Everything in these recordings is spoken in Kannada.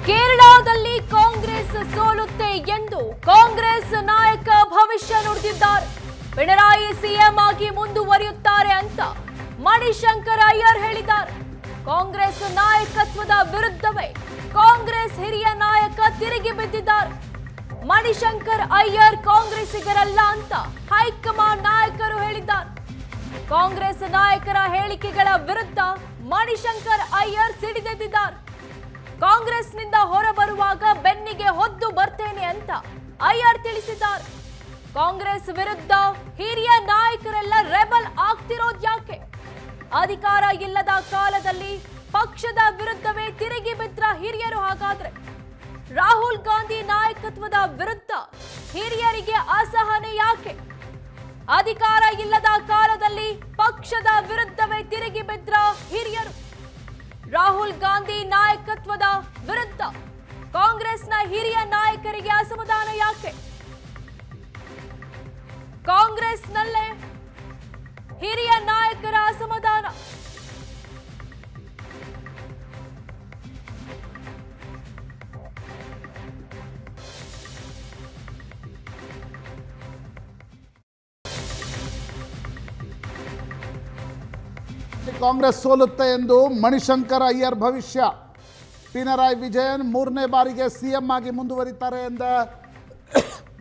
ಕೇರಳದಲ್ಲಿ ಕಾಂಗ್ರೆಸ್ ಸೋಲುತ್ತೆ ಎಂದು ಕಾಂಗ್ರೆಸ್ ನಾಯಕ ಭವಿಷ್ಯ ನುಡಿದಿದ್ದಾರೆ. ಪಿಣರಾಯಿ ಸಿಎಂ ಆಗಿ ಮುಂದುವರಿಯುತ್ತಾರೆ ಅಂತ ಮಣಿಶಂಕರ್ ಅಯ್ಯರ್ ಹೇಳಿದ್ದಾರೆ. ಕಾಂಗ್ರೆಸ್ ನಾಯಕತ್ವದ ವಿರುದ್ಧವೇ ಕಾಂಗ್ರೆಸ್ ಹಿರಿಯ ನಾಯಕ ತಿರುಗಿ ಬಿದ್ದಿದ್ದಾರೆ. ಮಣಿಶಂಕರ್ ಅಯ್ಯರ್ ಕಾಂಗ್ರೆಸ್ಸಿಗರಲ್ಲ ಅಂತ ಹೈಕಮಾಂಡ್ ನಾಯಕರು ಹೇಳಿದ್ದಾರೆ. ಕಾಂಗ್ರೆಸ್ ನಾಯಕರ ಹೇಳಿಕೆಗಳ ವಿರುದ್ಧ ಮಣಿಶಂಕರ್ ಅಯ್ಯರ್ ಸಿಡಿದೆದ್ದಿದ್ದಾರೆ. ಕಾಂಗ್ರೆಸ್ನಿಂದ ಹೊರಬರುವಾಗ ಬೆನ್ನಿಗೆ ಹೊದ್ದು ಬರ್ತೇನೆ ಅಂತ ಅಯ್ಯರ್ ತಿಳಿಸಿದ್ದಾರೆ. ಕಾಂಗ್ರೆಸ್ ವಿರುದ್ಧ ಹಿರಿಯ ನಾಯಕರೆಲ್ಲ ರೆಬಲ್ ಆಗ್ತಿರೋದು ಯಾಕೆ? ಅಧಿಕಾರ ಇಲ್ಲದ ಕಾಲದಲ್ಲಿ ಪಕ್ಷದ ವಿರುದ್ಧವೇ ತಿರುಗಿ ಬಿದ್ರ ಹಿರಿಯರು. ಹಾಗಾದ್ರೆ ರಾಹುಲ್ ಗಾಂಧಿ ನಾಯಕತ್ವದ ವಿರುದ್ಧ ಹಿರಿಯರಿಗೆ ಅಸಹನೆ ಯಾಕೆ? ಅಧಿಕಾರ ಇಲ್ಲದ ಕಾಲದಲ್ಲಿ ಪಕ್ಷದ ವಿರುದ್ಧವೇ ತಿರುಗಿ ಬಿದ್ರ ಹಿರಿಯರು. ರಾಹುಲ್ ಗಾಂಧಿ ನಾಯಕತ್ವದ ವಿರುದ್ಧ ಕಾಂಗ್ರೆಸ್ನ ಹಿರಿಯ ನಾಯಕರಿಗೆ ಅಸಮಾಧಾನ ಯಾಕೆ? ಕಾಂಗ್ರೆಸ್ನಲ್ಲೇ ಹಿರಿಯ ನಾಯಕರ ಅಸಮಾಧಾನ. ಕಾಂಗ್ರೆಸ್ ಸೋಲುತ್ತೆ ಎಂದು ಮಣಿಶಂಕರ್ ಅಯ್ಯರ್ ಭವಿಷ್ಯ. ಪಿಣರಾಯಿ ವಿಜಯನ್ 3ನೇ ಬಾರಿಗೆ ಸಿಎಂ ಆಗಿ ಮುಂದುವರಿತಾರೆ ಎಂದ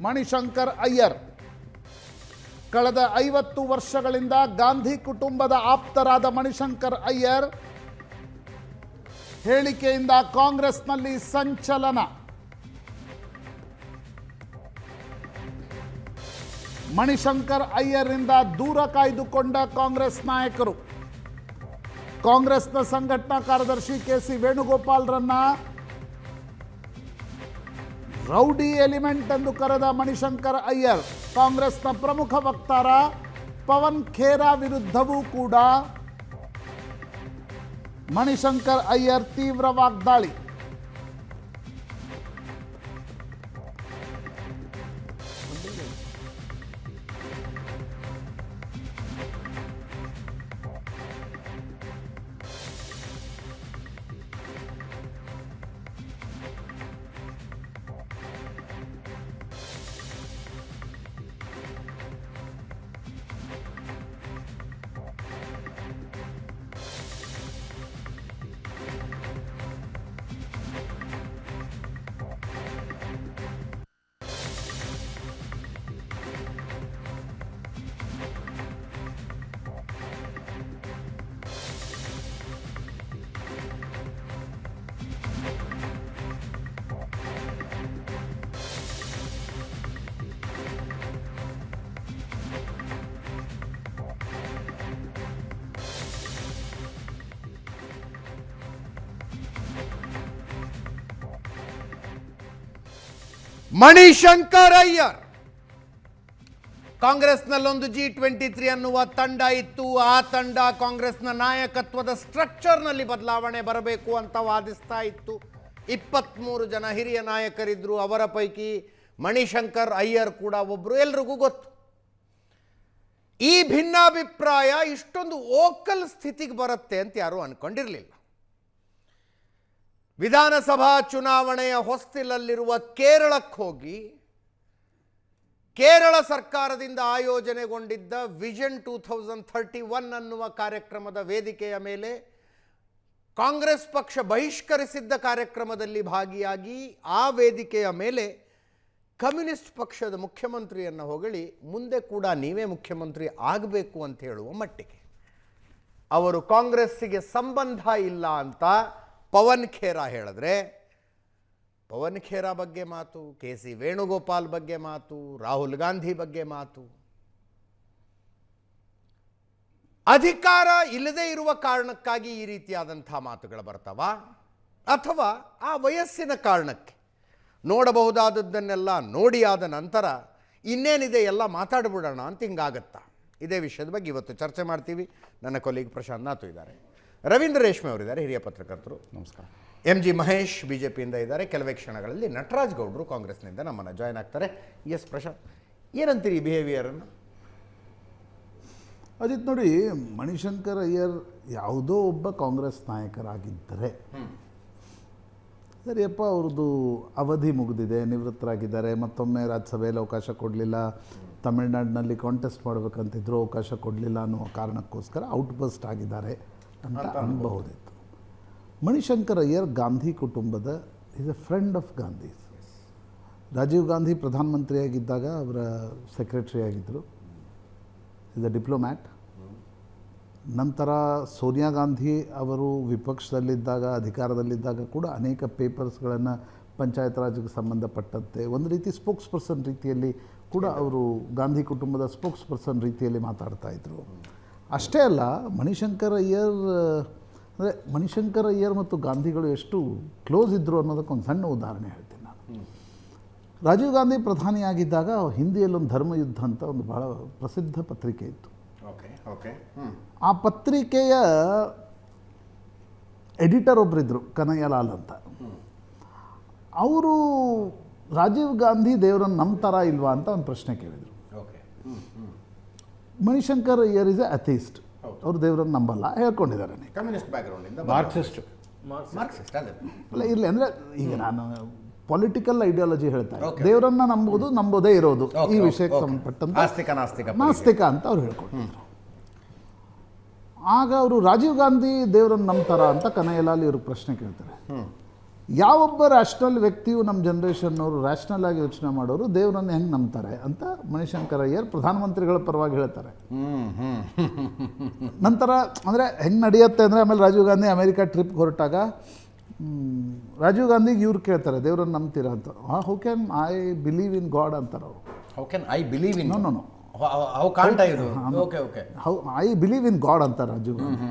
ಮಣಿಶಂಕರ್ ಅಯ್ಯರ್ ಕಳೆದ 50 ವರ್ಷಗಳಿಂದ ಗಾಂಧಿ ಕುಟುಂಬದ ಆಪ್ತರಾದ ಮಣಿಶಂಕರ್ ಅಯ್ಯರ್ ಹೇಳಿಕೆಯಿಂದ ಕಾಂಗ್ರೆಸ್ನಲ್ಲಿ ಸಂಚಲನ. ಮಣಿಶಂಕರ್ ಅಯ್ಯರ್ನಿಂದ ದೂರ ಕಾಯ್ದುಕೊಂಡ ಕಾಂಗ್ರೆಸ್ ನಾಯಕರು. ಕಾಂಗ್ರೆಸ್ನ ಸಂಘಟನಾ ಕಾರ್ಯದರ್ಶಿ ಕೆಸಿ ವೇಣುಗೋಪಾಲ್ರನ್ನ ರೌಡಿ ಎಲಿಮೆಂಟ್ ಎಂದು ಕರೆದ ಮಣಿಶಂಕರ್ ಅಯ್ಯರ್ ಕಾಂಗ್ರೆಸ್ನ ಪ್ರಮುಖ ವಕ್ತಾರ ಪವನ್ ಖೇರಾ ವಿರುದ್ಧವೂ ಕೂಡ ಮಣಿಶಂಕರ್ ಅಯ್ಯರ್ ತೀವ್ರ ವಾಗ್ದಾಳಿ. ಮಣಿಶಂಕರ್ ಅಯ್ಯರ್ ಕಾಂಗ್ರೆಸ್ನಲ್ಲೊಂದು G23 ಅನ್ನುವ ತಂಡ ಇತ್ತು. ಆ ತಂಡ ಕಾಂಗ್ರೆಸ್ನ ನಾಯಕತ್ವದ ಸ್ಟ್ರಕ್ಚರ್ನಲ್ಲಿ ಬದಲಾವಣೆ ಬರಬೇಕು ಅಂತ ವಾದಿಸ್ತಾ ಇತ್ತು. 23 ಜನ ಹಿರಿಯ ನಾಯಕರಿದ್ರು. ಅವರ ಪೈಕಿ ಮಣಿಶಂಕರ್ ಅಯ್ಯರ್ ಕೂಡ ಒಬ್ಬರು. ಎಲ್ರಿಗೂ ಗೊತ್ತು. ಈ ಭಿನ್ನಾಭಿಪ್ರಾಯ ಇಷ್ಟೊಂದು ಓಕಲ್ ಸ್ಥಿತಿಗೆ ಬರುತ್ತೆ ಅಂತ ಯಾರೂ ಅನ್ಕೊಂಡಿರಲಿಲ್ಲ. ವಿಧಾನಸಭಾ ಚುನಾವಣೆಯ ಹೊಸ್ತಿಲಲ್ಲಿರುವ ಕೇರಳಕ್ಕೆ ಹೋಗಿ ಕೇರಳ ಸರ್ಕಾರದಿಂದ ಆಯೋಜನೆಗೊಂಡಿದ್ದ ವಿಷನ್ 2031 ಅನ್ನುವ ಕಾರ್ಯಕ್ರಮದ ವೇದಿಕೆಯ ಮೇಲೆ ಕಾಂಗ್ರೆಸ್ ಪಕ್ಷ ಬಹಿಷ್ಕರಿಸಿದ್ದ ಕಾರ್ಯಕ್ರಮದಲ್ಲಿ ಭಾಗಿಯಾಗಿ ಆ ವೇದಿಕೆಯ ಮೇಲೆ ಕಮ್ಯುನಿಸ್ಟ್ ಪಕ್ಷದ ಮುಖ್ಯಮಂತ್ರಿಯನ್ನು ಹೊಗಳಿ ಮುಂದೆ ಕೂಡ ನೀವೇ ಮುಖ್ಯಮಂತ್ರಿ ಆಗಬೇಕು ಅಂತ ಹೇಳುವ ಮಟ್ಟಿಗೆ ಅವರು ಕಾಂಗ್ರೆಸ್ಸಿಗೆ ಸಂಬಂಧ ಇಲ್ಲ ಅಂತ ಪವನ್ ಖೇರಾ ಹೇಳಿದ್ರೆ, ಪವನ್ ಖೇರಾ ಬಗ್ಗೆ ಮಾತು, ಕೆಸಿ ವೇಣುಗೋಪಾಲ್ ಬಗ್ಗೆ ಮಾತು, ರಾಹುಲ್ ಗಾಂಧಿ ಬಗ್ಗೆ ಮಾತು. ಅಧಿಕಾರ ಇಲ್ಲದೆ ಇರುವ ಕಾರಣಕ್ಕಾಗಿ ಈ ರೀತಿಯಾದಂಥ ಮಾತುಗಳು ಬರ್ತಾವ, ಅಥವಾ ಆ ವಯಸ್ಸಿನ ಕಾರಣಕ್ಕೆ ನೋಡಬಹುದಾದದ್ದನ್ನೆಲ್ಲ ನೋಡಿ ಆದ ನಂತರ ಇನ್ನೇನಿದೆ ಎಲ್ಲ ಮಾತಾಡ್ಬಿಡೋಣ ಅಂತ ಹಿಂಗಾಗತ್ತಾ? ಇದೇ ವಿಷಯದ ಬಗ್ಗೆ ಇವತ್ತು ಚರ್ಚೆ ಮಾಡ್ತೀವಿ. ನನ್ನ ಕೊಲೀಗ್ ಪ್ರಶಾಂತ್ ನಾತು ಇದ್ದಾರೆ, ರವೀಂದ್ರ ರೇಷ್ಮೆ ಅವರಿದ್ದಾರೆ, ಹಿರಿಯ ಪತ್ರಕರ್ತರು. ನಮಸ್ಕಾರ. MG ಮಹೇಶ್ BJPಯಿಂದ ಇದ್ದಾರೆ. ಕೆಲವೇ ಕ್ಷಣಗಳಲ್ಲಿ ನಟರಾಜ್ ಗೌಡರು ಕಾಂಗ್ರೆಸ್ನಿಂದ ನಮ್ಮನ್ನು ಜಾಯ್ನ್ ಆಗ್ತಾರೆ. ಎಸ್ ಪ್ರಶಾಂತ್, ಏನಂತೀರಿ ಈ ಬಿಹೇವಿಯರನ್ನು? ಅಜಿತ್ ನೋಡಿ, ಮಣಿಶಂಕರ್ ಅಯ್ಯರ್ ಯಾವುದೋ ಒಬ್ಬ ಕಾಂಗ್ರೆಸ್ ನಾಯಕರಾಗಿದ್ದರೆ ಸರಿಯಪ್ಪ, ಅವ್ರದ್ದು ಅವಧಿ ಮುಗಿದಿದೆ, ನಿವೃತ್ತರಾಗಿದ್ದಾರೆ, ಮತ್ತೊಮ್ಮೆ ರಾಜ್ಯಸಭೆಯಲ್ಲಿ ಅವಕಾಶ ಕೊಡಲಿಲ್ಲ, ತಮಿಳ್ನಾಡಿನಲ್ಲಿ ಕಾಂಟೆಸ್ಟ್ ಮಾಡಬೇಕಂತಿದ್ರು, ಅವಕಾಶ ಕೊಡಲಿಲ್ಲ ಅನ್ನೋ ಕಾರಣಕ್ಕೋಸ್ಕರ ಔಟ್ಬಸ್ಟ್ ಆಗಿದ್ದಾರೆ ಅಂತ ಅನ್ಬಹುದಿತ್ತು. ಮಣಿಶಂಕರ್ ಅಯ್ಯರ್ ಗಾಂಧಿ ಕುಟುಂಬದ is a friend of Gandhi. Rajiv Gandhi ಪ್ರಧಾನಮಂತ್ರಿಯಾಗಿದ್ದಾಗ ಅವರ ಸೆಕ್ರೆಟರಿ ಆಗಿದ್ದರು, ಈಸ್ ಎ ಡಿಪ್ಲೊಮ್ಯಾಟ್. ನಂತರ ಸೋನಿಯಾ ಗಾಂಧಿ ಅವರು ವಿಪಕ್ಷದಲ್ಲಿದ್ದಾಗ, ಅಧಿಕಾರದಲ್ಲಿದ್ದಾಗ ಕೂಡ ಅನೇಕ ಪೇಪರ್ಸ್ಗಳನ್ನು ಪಂಚಾಯತ್ ರಾಜ್ಗೆ ಸಂಬಂಧಪಟ್ಟಂತೆ ಒಂದು ರೀತಿ ಸ್ಪೋಕ್ಸ್ ಪರ್ಸನ್ ರೀತಿಯಲ್ಲಿ ಕೂಡ ಅವರು ಗಾಂಧಿ ಕುಟುಂಬದ ಸ್ಪೋಕ್ಸ್ ಪರ್ಸನ್ ರೀತಿಯಲ್ಲಿ ಮಾತಾಡ್ತಾಯಿದ್ರು. ಅಷ್ಟೇ ಅಲ್ಲ, ಮಣಿಶಂಕರ್ ಅಯ್ಯರ್ ಮತ್ತು ಗಾಂಧಿಗಳು ಎಷ್ಟು ಕ್ಲೋಸ್ ಇದ್ದರು ಅನ್ನೋದಕ್ಕೊಂದು ಸಣ್ಣ ಉದಾಹರಣೆ ಹೇಳ್ತೀನಿ ನಾನು. ರಾಜೀವ್ ಗಾಂಧಿ ಪ್ರಧಾನಿಯಾಗಿದ್ದಾಗ ಹಿಂದಿಯಲ್ಲೊಂದು ಧರ್ಮಯುದ್ಧ ಅಂತ ಒಂದು ಬಹಳ ಪ್ರಸಿದ್ಧ ಪತ್ರಿಕೆ ಇತ್ತು. ಆ ಪತ್ರಿಕೆಯ ಎಡಿಟರ್ ಒಬ್ಬರಿದ್ದರು, ಕನಯ್ಯಲಾಲ್ ಅಂತ. ಅವರು ರಾಜೀವ್ ಗಾಂಧಿ ದೇವರನ್ನು ನಂಬ್ತಾರಾ ಇಲ್ವಾ ಅಂತ ಒಂದು ಪ್ರಶ್ನೆ ಕೇಳಿದರು. ಮಣಿಶಂಕರ್ ಅಯ್ಯರ್ ಇಸ್ ಎ ಅಥೀಸ್ಟ್, ಅವರು ದೇವರನ್ನು ನಂಬಲ್ಲ ಹೇಳ್ಕೊಂಡಿದ್ದಾರೆ. ಕಮ್ಯುನಿಸ್ಟ್ ಬ್ಯಾಕ್ಗ್ರೌಂಡಿಂದ ಮಾರ್ಕ್ಸಿಸ್ಟ್ ಅಲ್ಲ ಇರಲಿ, ಅಂದರೆ ಈಗ ನಾನು ಪೊಲಿಟಿಕಲ್ ಐಡಿಯಾಲಜಿ ಹೇಳ್ತಾ ಇದ್ದೆ, ದೇವರನ್ನ ನಂಬೋದೇ ಇರೋದು ಈ ವಿಷಯಕ್ಕೆ ಸಂಬಂಧಪಟ್ಟಂತೆ ನಾಸ್ತಿಕ ಅಂತ ಅವ್ರು ಹೇಳ್ಕೊಟ್ಟಿದ್ರು. ಆಗ ಅವರು ರಾಜೀವ್ ಗಾಂಧಿ ದೇವರನ್ನು ನಂಬ್ತಾರ ಅಂತ ಕನಯ್ಯಲಾಲ್ ಇವ್ರಿಗೆ ಪ್ರಶ್ನೆ ಕೇಳ್ತಾರೆ. ಯಾವೊಬ್ಬ ರ್ಯಾಷನಲ್ ವ್ಯಕ್ತಿಯು ನಮ್ಮ ಜನ್ರೇಷನ್ನವರು ರ್ಯಾಷನಲ್ ಆಗಿ ಯೋಚನೆ ಮಾಡೋರು ದೇವರನ್ನು ಹೆಂಗೆ ನಂಬ್ತಾರೆ ಅಂತ ಮಣಿಶಂಕರ್ ಅಯ್ಯರ್ ಪ್ರಧಾನಮಂತ್ರಿಗಳ ಪರವಾಗಿ ಹೇಳ್ತಾರೆ. ನಂತರ ಅಂದರೆ ಹೆಂಗೆ ನಡೆಯುತ್ತೆ ಅಂದರೆ, ಆಮೇಲೆ ರಾಜೀವ್ ಗಾಂಧಿ ಅಮೆರಿಕ ಟ್ರಿಪ್ಗೆ ಹೊರಟಾಗ ರಾಜೀವ್ ಗಾಂಧಿಗೆ ಇವ್ರು ಕೇಳ್ತಾರೆ ದೇವರನ್ನು ನಂಬ್ತೀರಾ ಅಂತ. How can I believe in god ಅಂತಾರೆ ಅವರು. How can I believe in know how can't I do okay okay how I believe in god ಅಂತಾರೆ ರಾಜೀವ್ ಗಾಂಧಿ.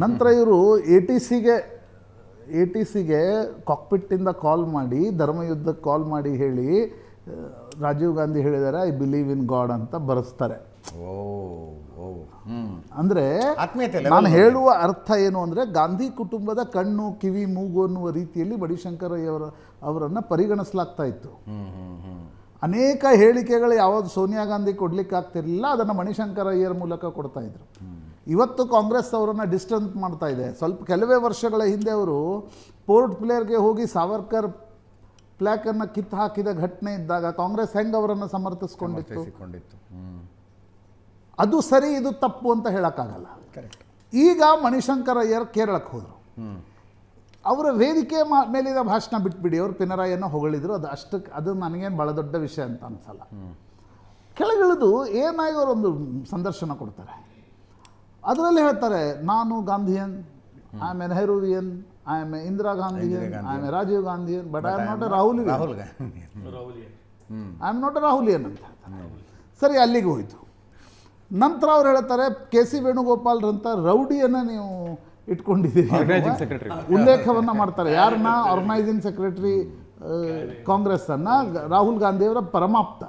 ನಂತರ ಇವರು ಎ ಟಿ ಸಿಗೆ ಕಾಕ್ಪಿಟ್ಟಿಂದ ಕಾಲ್ ಮಾಡಿ, ಧರ್ಮಯುದ್ಧಕ್ಕೆ ಕಾಲ್ ಮಾಡಿ ಹೇಳಿ ರಾಜೀವ್ ಗಾಂಧಿ ಹೇಳಿದ್ದಾರೆ ಐ ಬಿಲೀವ್ ಇನ್ ಗಾಡ್ ಅಂತ ಬರೆಸ್ತಾರೆ. ಅಂದರೆ ನಾನು ಹೇಳುವ ಅರ್ಥ ಏನು ಅಂದರೆ, ಗಾಂಧಿ ಕುಟುಂಬದ ಕಣ್ಣು ಕಿವಿ ಮೂಗು ಅನ್ನುವ ರೀತಿಯಲ್ಲಿ ಮಣಿಶಂಕರ್ ಅವರನ್ನು ಪರಿಗಣಿಸಲಾಗ್ತಾ ಇತ್ತು. ಅನೇಕ ಹೇಳಿಕೆಗಳು ಯಾವುದು ಸೋನಿಯಾ ಗಾಂಧಿ ಕೊಡ್ಲಿಕ್ಕೆ ಆಗ್ತಿರಲಿಲ್ಲ, ಅದನ್ನು ಮಣಿಶಂಕರ್ ಅಯ್ಯರ್ ಮೂಲಕ ಕೊಡ್ತಾ ಇದ್ರು. ಇವತ್ತು ಕಾಂಗ್ರೆಸ್ ಅವರನ್ನು ಡಿಸ್ಟನ್ಸ್ ಮಾಡ್ತಾ ಇದೆ. ಕೆಲವೇ ವರ್ಷಗಳ ಹಿಂದೆ ಅವರು ಪೋರ್ಟ್ ಪ್ಲೇರ್ಗೆ ಹೋಗಿ ಸಾವರ್ಕರ್ ಪ್ಲ್ಯಾಕನ್ನು ಕಿತ್ತು ಹಾಕಿದ ಘಟನೆ ಇದ್ದಾಗ ಕಾಂಗ್ರೆಸ್ ಹೆಂಗೆ ಅವರನ್ನು ಸಮರ್ಥಿಸ್ಕೊಂಡಿತ್ತು. ಅದು ಸರಿ, ಇದು ತಪ್ಪು ಅಂತ ಹೇಳೋಕ್ಕಾಗಲ್ಲ. ಈಗ ಮಣಿಶಂಕರ್ ಅಯ್ಯರ್ ಕೇರಳಕ್ಕೆ ಹೋದರು. ಅವರ ವೇದಿಕೆ ಮೇಲಿನ ಭಾಷಣ ಬಿಟ್ಬಿಡಿ, ಅವರು ಪಿನರಾಯಿಯನ್ನು ಹೊಗಳಿದ್ರು, ಅದು ನನಗೇನು ಭಾಳ ದೊಡ್ಡ ವಿಷಯ ಅಂತ ಅನಿಸಲ್ಲ. ಕೆಳಗಿಳಿದು ಏನಾಗಿ ಅವರೊಂದು ಸಂದರ್ಶನ ಕೊಡ್ತಾರೆ. ಅದರಲ್ಲಿ ಹೇಳ್ತಾರೆ, ನಾನು Gandhian, I am a Nehruvian, I am a Indira Gandhian, I am a Rajiv Gandhian, but I am not a Rahulian, I am not a Rahulian ಅಂತ ಹೇಳ್ತಾರೆ. ಸರಿ, ಅಲ್ಲಿಗೆ ಹೋಯಿತು. ನಂತರ ಅವ್ರು ಹೇಳ್ತಾರೆ, ಕೆ ಸಿ ವೇಣುಗೋಪಾಲ್ರಂಥ ರೌಡಿಯನ್ನು ನೀವು ಇಟ್ಕೊಂಡಿದ್ದೀರಿ, ಉಲ್ಲೇಖವನ್ನು ಮಾಡ್ತಾರೆ. ಯಾರನ್ನ? ಆರ್ಗನೈಸಿಂಗ್ ಸೆಕ್ರೆಟರಿ ಕಾಂಗ್ರೆಸ್ಸನ್ನು, ರಾಹುಲ್ ಗಾಂಧಿಯವರ ಪರಮಾಪ್ತ.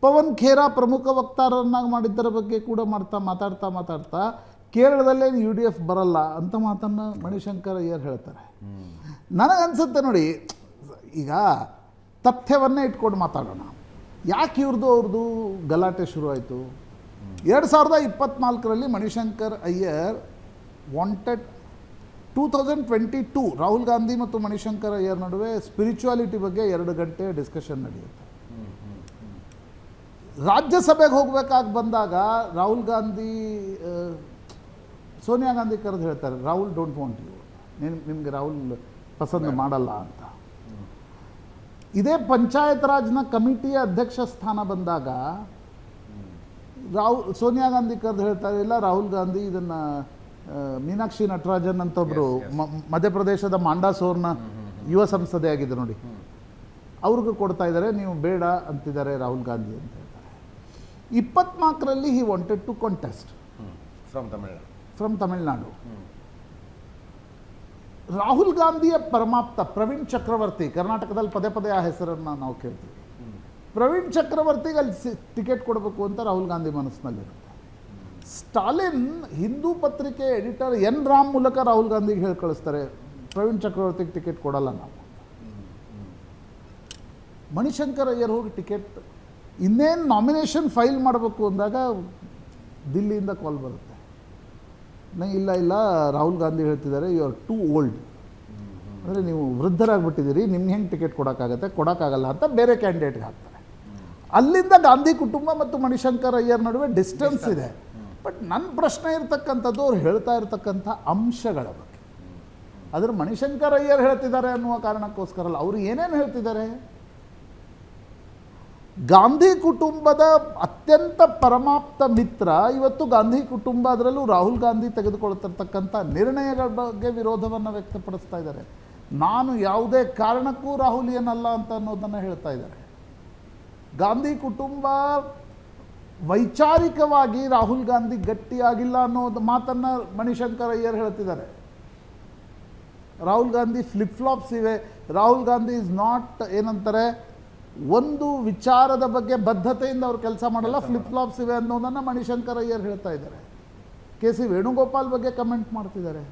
ಪವನ್ ಖೇರಾ ಪ್ರಮುಖ ವಕ್ತಾರರನ್ನಾಗಿ ಮಾಡಿದ್ದರ ಬಗ್ಗೆ ಕೂಡ ಮಾತಾಡ್ತಾ ಕೇರಳದಲ್ಲೇ UDF ಬರಲ್ಲ ಅಂತ ಮಾತನ್ನು ಮಣಿಶಂಕರ್ ಅಯ್ಯರ್ ಹೇಳ್ತಾರೆ. ನನಗನ್ಸುತ್ತೆ ನೋಡಿ, ಈಗ ತಥ್ಯವನ್ನೇ ಇಟ್ಕೊಂಡು ಮಾತಾಡೋಣ. ಯಾಕೆ ಅವ್ರದ್ದು ಗಲಾಟೆ ಶುರುವಾಯಿತು? 2024ರಲ್ಲಿ ಮಣಿಶಂಕರ್ ಅಯ್ಯರ್ ವಾಂಟೆಡ್ 2022 ರಾಹುಲ್ ಗಾಂಧಿ ಮತ್ತು ಮಣಿಶಂಕರ್ ಅಯ್ಯರ್ ನಡುವೆ ಸ್ಪಿರಿಚುವಾಲಿಟಿ ಬಗ್ಗೆ 2 ಗಂಟೆ ಡಿಸ್ಕಷನ್ ನಡೆಯುತ್ತೆ. ರಾಜ್ಯಸಭೆಗೆ ಹೋಗಬೇಕಾಗಿ ಬಂದಾಗ ರಾಹುಲ್ ಗಾಂಧಿ ಸೋನಿಯಾ ಗಾಂಧಿ ಕರೆದು ಹೇಳ್ತಾರೆ, ರಾಹುಲ್ ಡೋಂಟ್ ವಾಂಟ್ ಯು, ನಿಮಗೆ ರಾಹುಲ್ ಪಸಂದ್ ಮಾಡಲ್ಲ ಅಂತ. ಇದೇ ಪಂಚಾಯತ್ ರಾಜ್ನ ಕಮಿಟಿಯ ಅಧ್ಯಕ್ಷ ಸ್ಥಾನ ಬಂದಾಗ ಸೋನಿಯಾ ಗಾಂಧಿ ಕರೆದು ಹೇಳ್ತಾರೆ, ಇಲ್ಲ ರಾಹುಲ್ ಗಾಂಧಿ ಇದನ್ನು ಮೀನಾಕ್ಷಿ ನಟರಾಜನ್ ಅಂತ ಒಬ್ಬರು ಮಧ್ಯಪ್ರದೇಶದ ಮಾಂಡಾಸೋರ್ನ ಯುವ ಸಂಸದೆ ಆಗಿದ್ರು ನೋಡಿ, ಅವ್ರಿಗೂ ಕೊಡ್ತಾ ಇದ್ದಾರೆ, ನೀವು ಬೇಡ ಅಂತಿದ್ದಾರೆ ರಾಹುಲ್ ಗಾಂಧಿ ಅಂತ ಹೇಳ್ತಾರೆ. 24ರಲ್ಲಿ he wanted to contest from Tamil Nadu. Rahul ಗಾಂಧಿಯ ಪರಮಾಪ್ತ ಪ್ರವೀಣ್ ಚಕ್ರವರ್ತಿ, ಕರ್ನಾಟಕದಲ್ಲಿ ಪದೇ ಪದೇ ಆ ಹೆಸರನ್ನು ನಾವು ಕೇಳ್ತೀವಿ. ಪ್ರವೀಣ್ ಚಕ್ರವರ್ತಿಗೆ ಅಲ್ಲಿ ಟಿಕೆಟ್ ಕೊಡಬೇಕು ಅಂತ ರಾಹುಲ್ ಗಾಂಧಿ ಮನಸ್ಸಿನಲ್ಲಿರುತ್ತೆ. ಸ್ಟಾಲಿನ್ ಹಿಂದೂ ಪತ್ರಿಕೆ ಎಡಿಟರ್ ಎನ್ ರಾಮ್ ಮೂಲಕ ರಾಹುಲ್ ಗಾಂಧಿಗೆ ಹೇಳಿ ಕಳಿಸ್ತಾರೆ, ಪ್ರವೀಣ್ ಚಕ್ರವರ್ತಿಗೆ ಟಿಕೆಟ್ ಕೊಡಲ್ಲ ನಾವು. ಮಣಿಶಂಕರ್ ಅಯ್ಯರ್ ಹೋಗಿ ಟಿಕೆಟ್ ಇನ್ನೇನು ನಾಮಿನೇಷನ್ ಫೈಲ್ ಮಾಡಬೇಕು ಅಂದಾಗ ದಿಲ್ಲಿಯಿಂದ ಕಾಲ್ ಬರುತ್ತೆ, ಇಲ್ಲ ರಾಹುಲ್ ಗಾಂಧಿ ಹೇಳ್ತಿದ್ದಾರೆ, ಯು ಆರ್ ಟೂ ಓಲ್ಡ್, ಅಂದರೆ ನೀವು ವೃದ್ಧರಾಗ್ಬಿಟ್ಟಿದ್ದೀರಿ, ನಿಮ್ಗೆ ಹೆಂಗೆ ಟಿಕೆಟ್ ಕೊಡೋಕ್ಕಾಗಲ್ಲ ಅಂತ ಬೇರೆ ಕ್ಯಾಂಡಿಡೇಟ್ಗೆ ಹಾಕ್ತಾರೆ. ಅಲ್ಲಿಂದ ಗಾಂಧಿ ಕುಟುಂಬ ಮತ್ತು ಮಣಿಶಂಕರ್ ಅಯ್ಯರ್ ನಡುವೆ ಡಿಸ್ಟೆನ್ಸ್ ಇದೆ. ಬಟ್ ನನ್ನ ಪ್ರಶ್ನೆ ಇರ್ತಕ್ಕಂಥದ್ದು ಅವ್ರು ಹೇಳ್ತಾ ಇರ್ತಕ್ಕಂಥ ಅಂಶಗಳ ಬಗ್ಗೆ. ಅದ್ರ ಮಣಿಶಂಕರ್ ಅಯ್ಯರ್ ಹೇಳ್ತಿದ್ದಾರೆ ಅನ್ನುವ ಕಾರಣಕ್ಕೋಸ್ಕರ ಅಲ್ಲ, ಅವರು ಏನೇನು ಹೇಳ್ತಿದ್ದಾರೆ, ಗಾಂಧಿ ಕುಟುಂಬದ ಅತ್ಯಂತ ಪರಮಾಪ್ತ ಮಿತ್ರ ಇವತ್ತು ಗಾಂಧಿ ಕುಟುಂಬ, ಅದರಲ್ಲೂ ರಾಹುಲ್ ಗಾಂಧಿ ತೆಗೆದುಕೊಳ್ತಿರ್ತಕ್ಕಂಥ ನಿರ್ಣಯಗಳ ಬಗ್ಗೆ ವಿರೋಧವನ್ನು ವ್ಯಕ್ತಪಡಿಸ್ತಾ ಇದ್ದಾರೆ. ನಾನು ಯಾವುದೇ ಕಾರಣಕ್ಕೂ ರಾಹುಲಿಯನಲ್ಲ ಅಂತ ಅನ್ನೋದನ್ನು ಹೇಳ್ತಾ ಇದ್ದಾರೆ. ಗಾಂಧಿ ಕುಟುಂಬ ವೈಚಾರಿಕವಾಗಿ ರಾಹುಲ್ ಗಾಂಧಿ ಗಟ್ಟಿಯಾಗಿಲ್ಲ ಅನ್ನೋದು ಮಾತನ್ನು ಮಣಿಶಂಕರ್ ಅಯ್ಯರ್ ಹೇಳ್ತಿದ್ದಾರೆ. ರಾಹುಲ್ ಗಾಂಧಿ ಫ್ಲಿಪ್ ಫ್ಲಾಪ್ಸ್ ಇವೆ, ರಾಹುಲ್ ಗಾಂಧಿ ಇಸ್ ನಾಟ್ ಏನಂತಾರೆ, ಒಂದು ವಿಚಾರದ ಬಗ್ಗೆ ಬದ್ಧತೆಯಿಂದ ಅವರು ಕೆಲಸ ಮಾಡಲ್ಲ, ಫ್ಲಿಪ್ ಫ್ಲಾಪ್ಸ್ ಇವೆ ಅನ್ನೋದನ್ನು ಮಣಿಶಂಕರ್ ಅಯ್ಯರ್ ಹೇಳ್ತಾ ಇದ್ದಾರೆ. ಕೆ ಸಿ ವೇಣುಗೋಪಾಲ್ ಬಗ್ಗೆ ಕಮೆಂಟ್ ಮಾಡ್ತಿದ್ದಾರೆ.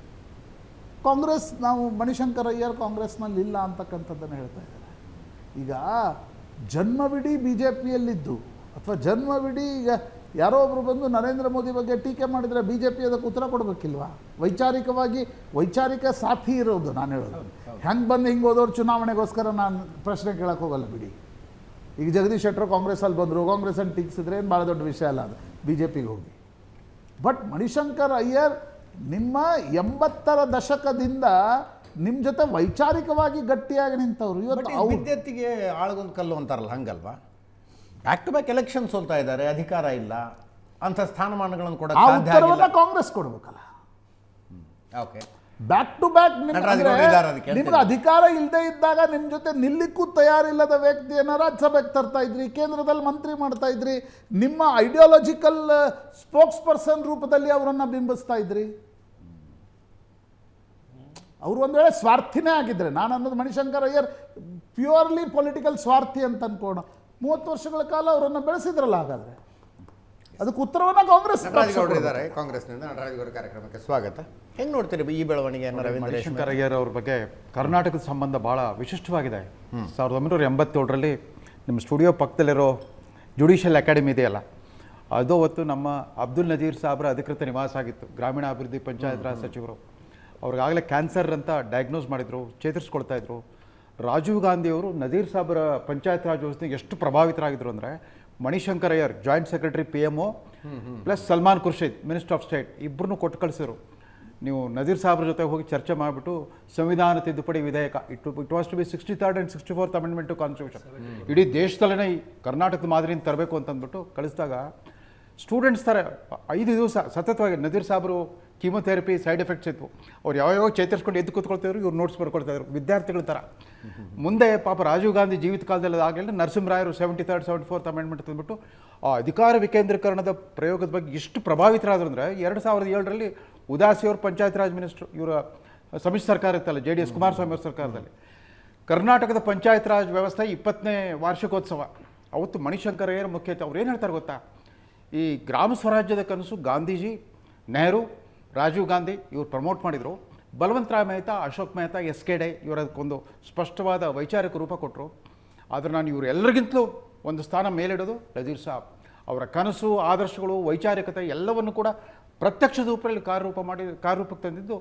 ಕಾಂಗ್ರೆಸ್, ನಾವು ಮಣಿಶಂಕರ್ ಅಯ್ಯರ್ ಕಾಂಗ್ರೆಸ್ನಲ್ಲಿ ಇಲ್ಲ ಅಂತಕ್ಕಂಥದ್ದನ್ನು ಹೇಳ್ತಾ ಇದ್ದಾರೆ. ಈಗ ಜನ್ಮವಿಡೀ ಬಿ ಜೆ ಪಿಯಲ್ಲಿದ್ದು ಅಥವಾ ಜನ್ಮವಿಡೀ ಈಗ ಯಾರೋ ಒಬ್ಬರು ಬಂದು ನರೇಂದ್ರ ಮೋದಿ ಬಗ್ಗೆ ಟೀಕೆ ಮಾಡಿದರೆ ಬಿ ಜೆ ಪಿ ಅದಕ್ಕೆ ಉತ್ತರ ಕೊಡಬೇಕಿಲ್ವಾ? ವೈಚಾರಿಕ ಸಾಥಿ ಇರೋದು ನಾನು ಹೇಳೋದು. ಹೆಂಗೆ ಬಂದು ಹಿಂಗೆ ಹೋದವ್ರು ಚುನಾವಣೆಗೋಸ್ಕರ ನಾನು ಪ್ರಶ್ನೆ ಕೇಳಕ್ಕೆ ಹೋಗಲ್ಲ ಬಿಡಿ. ಈಗ ಜಗದೀಶ್ ಶೆಟ್ಟರು ಕಾಂಗ್ರೆಸ್ಸಲ್ಲಿ ಬಂದರು, ಕಾಂಗ್ರೆಸ್ಸನ್ನು ಟೀಕಿಸಿದ್ರೆ ಏನು ಭಾಳ ದೊಡ್ಡ ವಿಷಯ ಅಲ್ಲ, ಅದು ಬಿ ಜೆ ಪಿಗೆ ಹೋಗಿ. ಬಟ್ ಮಣಿಶಂಕರ್ ಅಯ್ಯರ್ ನಿಮ್ಮ 80ರ ದಶಕದಿಂದ ನಿಮ್ಮ ಜೊತೆ ವೈಚಾರಿಕವಾಗಿ ಗಟ್ಟಿಯಾಗಿ ನಿಂತವ್ರು. ಇವತ್ತು ವಿದ್ಯಾರ್ಥಿಗೆ ಆಳಗೊಂದು ಕಲ್ಲು ಅಂತಾರಲ್ಲ, ಹಂಗಲ್ವಾ? ಬ್ಯಾಕ್ ಟು ಬ್ಯಾಕ್ ಎಲೆಕ್ಷನ್ ಸೋಲ್ತಾ ಇದ್ದಾರೆ, ಅಧಿಕಾರ ಇಲ್ಲ, ಅಂಥ ಸ್ಥಾನಮಾನಗಳನ್ನು ಕೂಡ ಕಾಂಗ್ರೆಸ್ ಕೊಡಬೇಕಲ್ಲ. ಓಕೆ, ಬ್ಯಾಕ್ ಟು ಬ್ಯಾಕ್ ನಿಮ್ಗೆ ಅಧಿಕಾರ ಇಲ್ಲದೆ ಇದ್ದಾಗ ನಿಮ್ಮ ಜೊತೆ ನಿಲ್ಲಿಕ್ಕೂ ತಯಾರಿಲ್ಲದ ವ್ಯಕ್ತಿಯನ್ನು ರಾಜ್ಯಸಭೆಗೆ ತರ್ತಾ ಇದ್ರಿ, ಕೇಂದ್ರದಲ್ಲಿ ಮಂತ್ರಿ ಮಾಡ್ತಾ ಇದ್ರಿ, ನಿಮ್ಮ ಐಡಿಯಾಲಜಿಕಲ್ ಸ್ಪೋಕ್ಸ್ ಪರ್ಸನ್ ರೂಪದಲ್ಲಿ ಅವರನ್ನು ಬಿಂಬಿಸ್ತಾ ಇದ್ರಿ. ಅವರು ಒಂದು ವೇಳೆ ಸ್ವಾರ್ಥಿನೇ ಆಗಿದ್ದರೆ, ನಾನು ಅನ್ನೋದು ಮಣಿಶಂಕರ್ ಅಯ್ಯರ್ ಪ್ಯೂರ್ಲಿ ಪೊಲಿಟಿಕಲ್ ಸ್ವಾರ್ಥಿ ಅಂತ ಅನ್ಕೋಣ. 30 ವರ್ಷಗಳ ಕಾಲ ಅವರನ್ನು ಬೆಳೆಸಿದ್ರಲ್ಲ, ಹಾಗಾದರೆ ಅದಕ್ಕೆ ಉತ್ತರವನ್ನು ಕಾಂಗ್ರೆಸ್ ಇದ್ದಾರೆ. ಕಾಂಗ್ರೆಸ್ನಿಂದ ನಟರಾಜಗೌಡ ಕಾರ್ಯಕ್ರಮಕ್ಕೆ ಸ್ವಾಗತ. ಹೆಂಗೆ ನೋಡ್ತೀರಿ ಈ ಬೆಳವಣಿಗೆಯನ್ನು? ಮಣಿಶಂಕರ್ ಅಯ್ಯರ್ ಅವ್ರ ಬಗ್ಗೆ ಕರ್ನಾಟಕದ ಸಂಬಂಧ ಭಾಳ ವಿಶಿಷ್ಟವಾಗಿದೆ. 1987ರಲ್ಲಿ ನಿಮ್ಮ ಸ್ಟುಡಿಯೋ ಪಕ್ಕದಲ್ಲಿರೋ ಜುಡಿಷಿಯಲ್ ಅಕಾಡೆಮಿ ಇದೆಯಲ್ಲ, ಅದು ಅವತ್ತು ನಮ್ಮ ಅಬ್ದುಲ್ ನಜೀರ್ ಸಾಬ್ರ ಅಧಿಕೃತ ನಿವಾಸ ಆಗಿತ್ತು. ಗ್ರಾಮೀಣಾಭಿವೃದ್ಧಿ ಪಂಚಾಯತ್ ರಾಜ್ ಸಚಿವರು ಅವ್ರಿಗಾಗಲೇ ಕ್ಯಾನ್ಸರ್ ಅಂತ ಡಯಾಗ್ನೋಸ್ ಮಾಡಿದರು, ಚೇತರಿಸ್ಕೊಳ್ತಾ ಇದ್ರು. ರಾಜೀವ್ ಗಾಂಧಿಯವರು ನಜೀರ್ ಸಾಬ್ರ ಪಂಚಾಯತ್ ರಾಜ್ ವ್ಯವಸ್ಥೆಗೆ ಎಷ್ಟು ಪ್ರಭಾವಿತರಾಗಿದ್ರು ಅಂದರೆ, Mani Shankar Aiyar joint secretary PMO plus Salman Khurshid minister of state ಇಬ್ಬರನ್ನೂ ಕೊಟ್ಟು ಕಳಿಸಿದ್ರು. ನೀವು ನಜೀರ್ ಸಾಬ್ರ ಜೊತೆ ಹೋಗಿ ಚರ್ಚೆ ಮಾಡಿಬಿಟ್ಟು ಸಂವಿಧಾನ ತಿದ್ದುಪಡಿ ವಿಧೇಯಕ, it was to be 63rd and 64th amendment to constitution, ಇಡೀ ದೇಶದಲ್ಲೇ ಈ ಕರ್ನಾಟಕದ ಮಾದರಿಯಿಂದ ತರಬೇಕು ಅಂತಂದ್ಬಿಟ್ಟು ಕಳಿಸಿದಾಗ ಸ್ಟೂಡೆಂಟ್ಸ್ ಥರ 5 ದಿವಸ ಸತತವಾಗಿ ನಜೀರ್ ಸಾಬ್ರು ಕೀಮೊಥೆರಪಿ ಸೈಡ್ ಎಫೆಕ್ಟ್ಸ್ ಇತ್ತು, ಅವ್ರು ಯಾವಾಗ ಚೇತರಿಸ್ಕೊಂಡು ಎದ್ದು ಕೂತ್ಕೊಳ್ತಿದ್ರು, ಇವ್ರು ನೋಟ್ಸ್ ಬರ್ಕೊಳ್ತಾಯಿದ್ರು ವಿದ್ಯಾರ್ಥಿಗಳ ಥರ. ಮುಂದೆ ಪಾಪ ರಾಜೀವ್ ಗಾಂಧಿ ಜೀವಿತ ಕಾಲದಲ್ಲಿ ಆಗಲಿಲ್ಲ, ನರಸಿಂಹರಾಯರು 73rd 74th ಅಮೆಂಡ್ಮೆಂಟ್ ತಂದುಬಿಟ್ಟು ಆ ಅಧಿಕಾರ ವಿಕೇಂದ್ರೀಕರಣದ ಪ್ರಯೋಗದ ಬಗ್ಗೆ ಎಷ್ಟು ಪ್ರಭಾವಿತರಾದ್ರು ಅಂದರೆ, 2007ರಲ್ಲಿ ಉದಾಸಿಯವರು ಪಂಚಾಯತ್ ರಾಜ್ ಮಿನಿಸ್ಟ್ರು, ಇವರ ಸಮ್ಮಿಶ್ರ ಸರ್ಕಾರ ಇತ್ತಲ್ಲ JDS ಕುಮಾರಸ್ವಾಮಿ ಅವ್ರ ಸರ್ಕಾರದಲ್ಲಿ, ಕರ್ನಾಟಕದ ಪಂಚಾಯತ್ ರಾಜ್ ವ್ಯವಸ್ಥೆ 20ನೇ ವಾರ್ಷಿಕೋತ್ಸವ. ಅವತ್ತು ಮಣಿಶಂಕರ್ ಅಯ್ಯರ್ ಮುಖ್ಯ. ಅವ್ರು ಏನು ಹೇಳ್ತಾರೆ ಗೊತ್ತಾ, ಈ ಗ್ರಾಮ ಸ್ವರಾಜ್ಯದ ಕನಸು ಗಾಂಧೀಜಿ, ನೆಹರು, ರಾಜೀವ್ ಗಾಂಧಿ ಇವರು ಪ್ರಮೋಟ್ ಮಾಡಿದರು. ಬಲವಂತರಾಯ್ ಮೆಹ್ತಾ, ಅಶೋಕ್ ಮೆಹ್ತಾ, SK ಡೇ ಇವರದಕ್ಕೊಂದು ಸ್ಪಷ್ಟವಾದ ವೈಚಾರಿಕ ರೂಪ ಕೊಟ್ಟರು. ಆದರೆ ನಾನು ಇವರೆಲ್ಲರಿಗಿಂತಲೂ ಒಂದು ಸ್ಥಾನ ಮೇಲಿಡೋದು ನಜೀರ್ ಸಾಬ್. ಅವರ ಕನಸು, ಆದರ್ಶಗಳು, ವೈಚಾರಿಕತೆ ಎಲ್ಲವನ್ನು ಕೂಡ ಪ್ರತ್ಯಕ್ಷ ರೂಪದಲ್ಲಿ ಕಾರ್ಯರೂಪಕ್ಕೆ ತಂದಿದ್ದು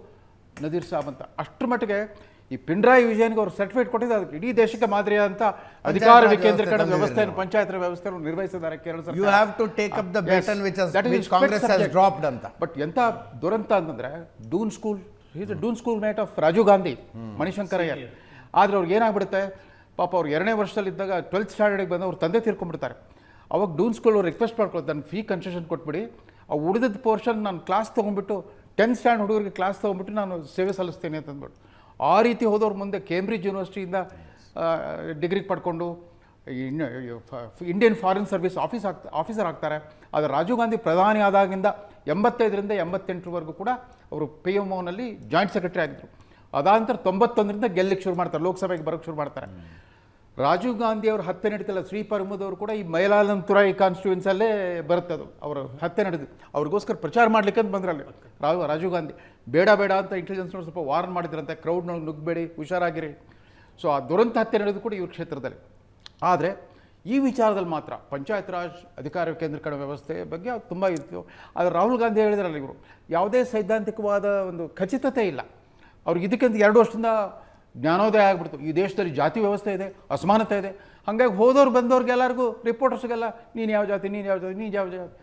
ನಜೀರ್ ಸಾಬ್ ಅಂತ. ಅಷ್ಟರ ಮಟ್ಟಿಗೆ ಈ ಪಿಣರಾಯಿ ವಿಜಯನ್ಗೆ ಅವರು ಸರ್ಟಿಫಿಕೇಟ್ ಕೊಟ್ಟಿದ್ದು, ಅದಕ್ಕೆ ಇಡೀ ದೇಶಕ್ಕೆ ಮಾದರಿಯಾದಂಥ ಅಧಿಕಾರ ವಿಕೇಂದ್ರೀಕರಣ ವ್ಯವಸ್ಥೆಯನ್ನು, ಪಂಚಾಯತ್ ವ್ಯವಸ್ಥೆಯನ್ನು ನಿರ್ವಹಿಸಿದ್ದಾರೆ ಕೇರಳ ಸರ್ಕಾರ. You have to take up the baton which Congress has dropped ಅಂತ. ಬಟ್ ಎಂಥ ದುರಂತ ಅಂತಂದರೆ, Doon schoolmate of Rajiv Gandhi Mani Shankar Aiyar. ಆದರೆ ಅವ್ರಿಗೆ ಏನಾಗ್ಬಿಡುತ್ತೆ, ಪಾಪ ಅವ್ರು 2ನೇ ವರ್ಷದಲ್ಲಿದ್ದಾಗ 12th ಸ್ಟ್ಯಾಂಡರ್ಡಿಗೆ ಬಂದು ಅವ್ರ ತಂದೆ ತೀರ್ಕೊಂಡ್ಬಿಡ್ತಾರೆ. ಅವಾಗ ಡೂನ್ ಸ್ಕೂಲ್ ಅವ್ರು ರಿಕ್ವೆಸ್ಟ್ ಮಾಡ್ಕೊಳ್ತಾರೆ, ನನ್ನ ಫೀ ಕನ್ಸೆಷನ್ ಕೊಟ್ಬಿಡಿ, ಆ ಉಳಿದ ಪೋರ್ಷನ್ ನಾನು ಕ್ಲಾಸ್ ತೊಗೊಂಡ್ಬಿಟ್ಟು 10th ಸ್ಟ್ಯಾಂಡರ್ಡ್ ಹುಡುಗರಿಗೆ ಕ್ಲಾಸ್ ತೊಗೊಂಡ್ಬಿಟ್ಟು ನಾನು ಸೇವೆ ಸಲ್ಲಿಸ್ತೇನೆ ಅಂತಂದ್ಬಿಟ್ಟು ಆ ರೀತಿ ಹೋದವ್ರು ಮುಂದೆ ಕೇಂಬ್ರಿಡ್ಜ್ ಯೂನಿವರ್ಸಿಟಿಯಿಂದ ಡಿಗ್ರಿ ಪಡ್ಕೊಂಡು ಇಂಡಿಯನ್ ಫಾರಿನ್ ಸರ್ವಿಸ್ ಆಫೀಸರ್ ಆಗ್ತಾರೆ. ಆದರೆ ರಾಜೀವ್ ಗಾಂಧಿ ಪ್ರಧಾನಿ ಆದಾಗಿಂದ 85ರಿಂದ 88ರವರೆಗೂ ಕೂಡ ಅವರು PMOನಲ್ಲಿ ಜಾಯಿಂಟ್ ಸೆಕ್ರೆಟರಿ ಆಗಿದ್ದರು. ಅದಾದ ನಂತರ 91ರಿಂದ ಗೆಲ್ಲಕ್ಕೆ ಶುರು ಮಾಡ್ತಾರೆ, ಲೋಕಸಭೆಗೆ ಬರೋಕ್ಕೆ ಶುರು ಮಾಡ್ತಾರೆ. ರಾಜೀವ್ ಗಾಂಧಿ ಅವರು ಹತ್ಯೆ ನಡೀತಲ್ಲ, ಶ್ರೀಪರಮದವರು ಕೂಡ ಈ ಮೈಲಾಲಂತುರಾಯಿ ಕಾನ್ಸ್ಟಿಟ್ಯೂನ್ಸಲ್ಲೇ ಬರುತ್ತೆ. ಅದು ಅವರು ಹತ್ಯೆ ನಡೆದು ಅವ್ರಿಗೋಸ್ಕರ ಪ್ರಚಾರ ಮಾಡ್ಲಿಕ್ಕೆ ಅಂತ ಬಂದ್ರಲ್ಲಿ ರಾಜೀವ್ ಗಾಂಧಿ. ಬೇಡ ಅಂತ ಇಂಟೆಲಿಜೆನ್ಸ್ನವ್ರು ಸ್ವಲ್ಪ ವಾರ್ನ್ ಮಾಡಿದ್ರಂತೆ, ಕ್ರೌಡ್ನೊಳಗೆ ನುಗ್ಗಬೇಡಿ, ಹುಷಾರಾಗಿರಿ. ಸೊ ಆ ದುರಂತ ಹತ್ಯೆ ನಡೆದು ಕೂಡ ಇವ್ರ ಕ್ಷೇತ್ರದಲ್ಲಿ. ಆದರೆ ಈ ವಿಚಾರದಲ್ಲಿ ಮಾತ್ರ ಪಂಚಾಯತ್ ರಾಜ್ ಅಧಿಕಾರ ವಿಕೇಂದ್ರೀಕರಣ ವ್ಯವಸ್ಥೆ ಬಗ್ಗೆ ತುಂಬ ಇತ್ತು. ಆದರೆ ರಾಹುಲ್ ಗಾಂಧಿ ಹೇಳಿದ್ರಲ್ಲ, ಇವರು ಯಾವುದೇ ಸೈದ್ಧಾಂತಿಕವಾದ ಒಂದು ಖಚಿತತೆ ಇಲ್ಲ ಅವ್ರಿಗೆ. ಇದಕ್ಕಿಂತ 2 ವರ್ಷದಿಂದ ಜ್ಞಾನೋದಯ ಆಗ್ಬಿಡ್ತು. ಈ ದೇಶದಲ್ಲಿ ಜಾತಿ ವ್ಯವಸ್ಥೆ ಇದೆ, ಅಸಮಾನತೆ ಇದೆ. ಹಾಗಾಗಿ ಹೋದವ್ರು ಬಂದವ್ರಿಗೆ ಎಲ್ಲರಿಗೂ ರಿಪೋರ್ಟರ್ಸ್ಗೆಲ್ಲ ನೀನು ಯಾವ ಜಾತಿ, ನೀನು ಯಾವ ಜಾತಿ, ನೀನು ಯಾವ ಜಾತಿ,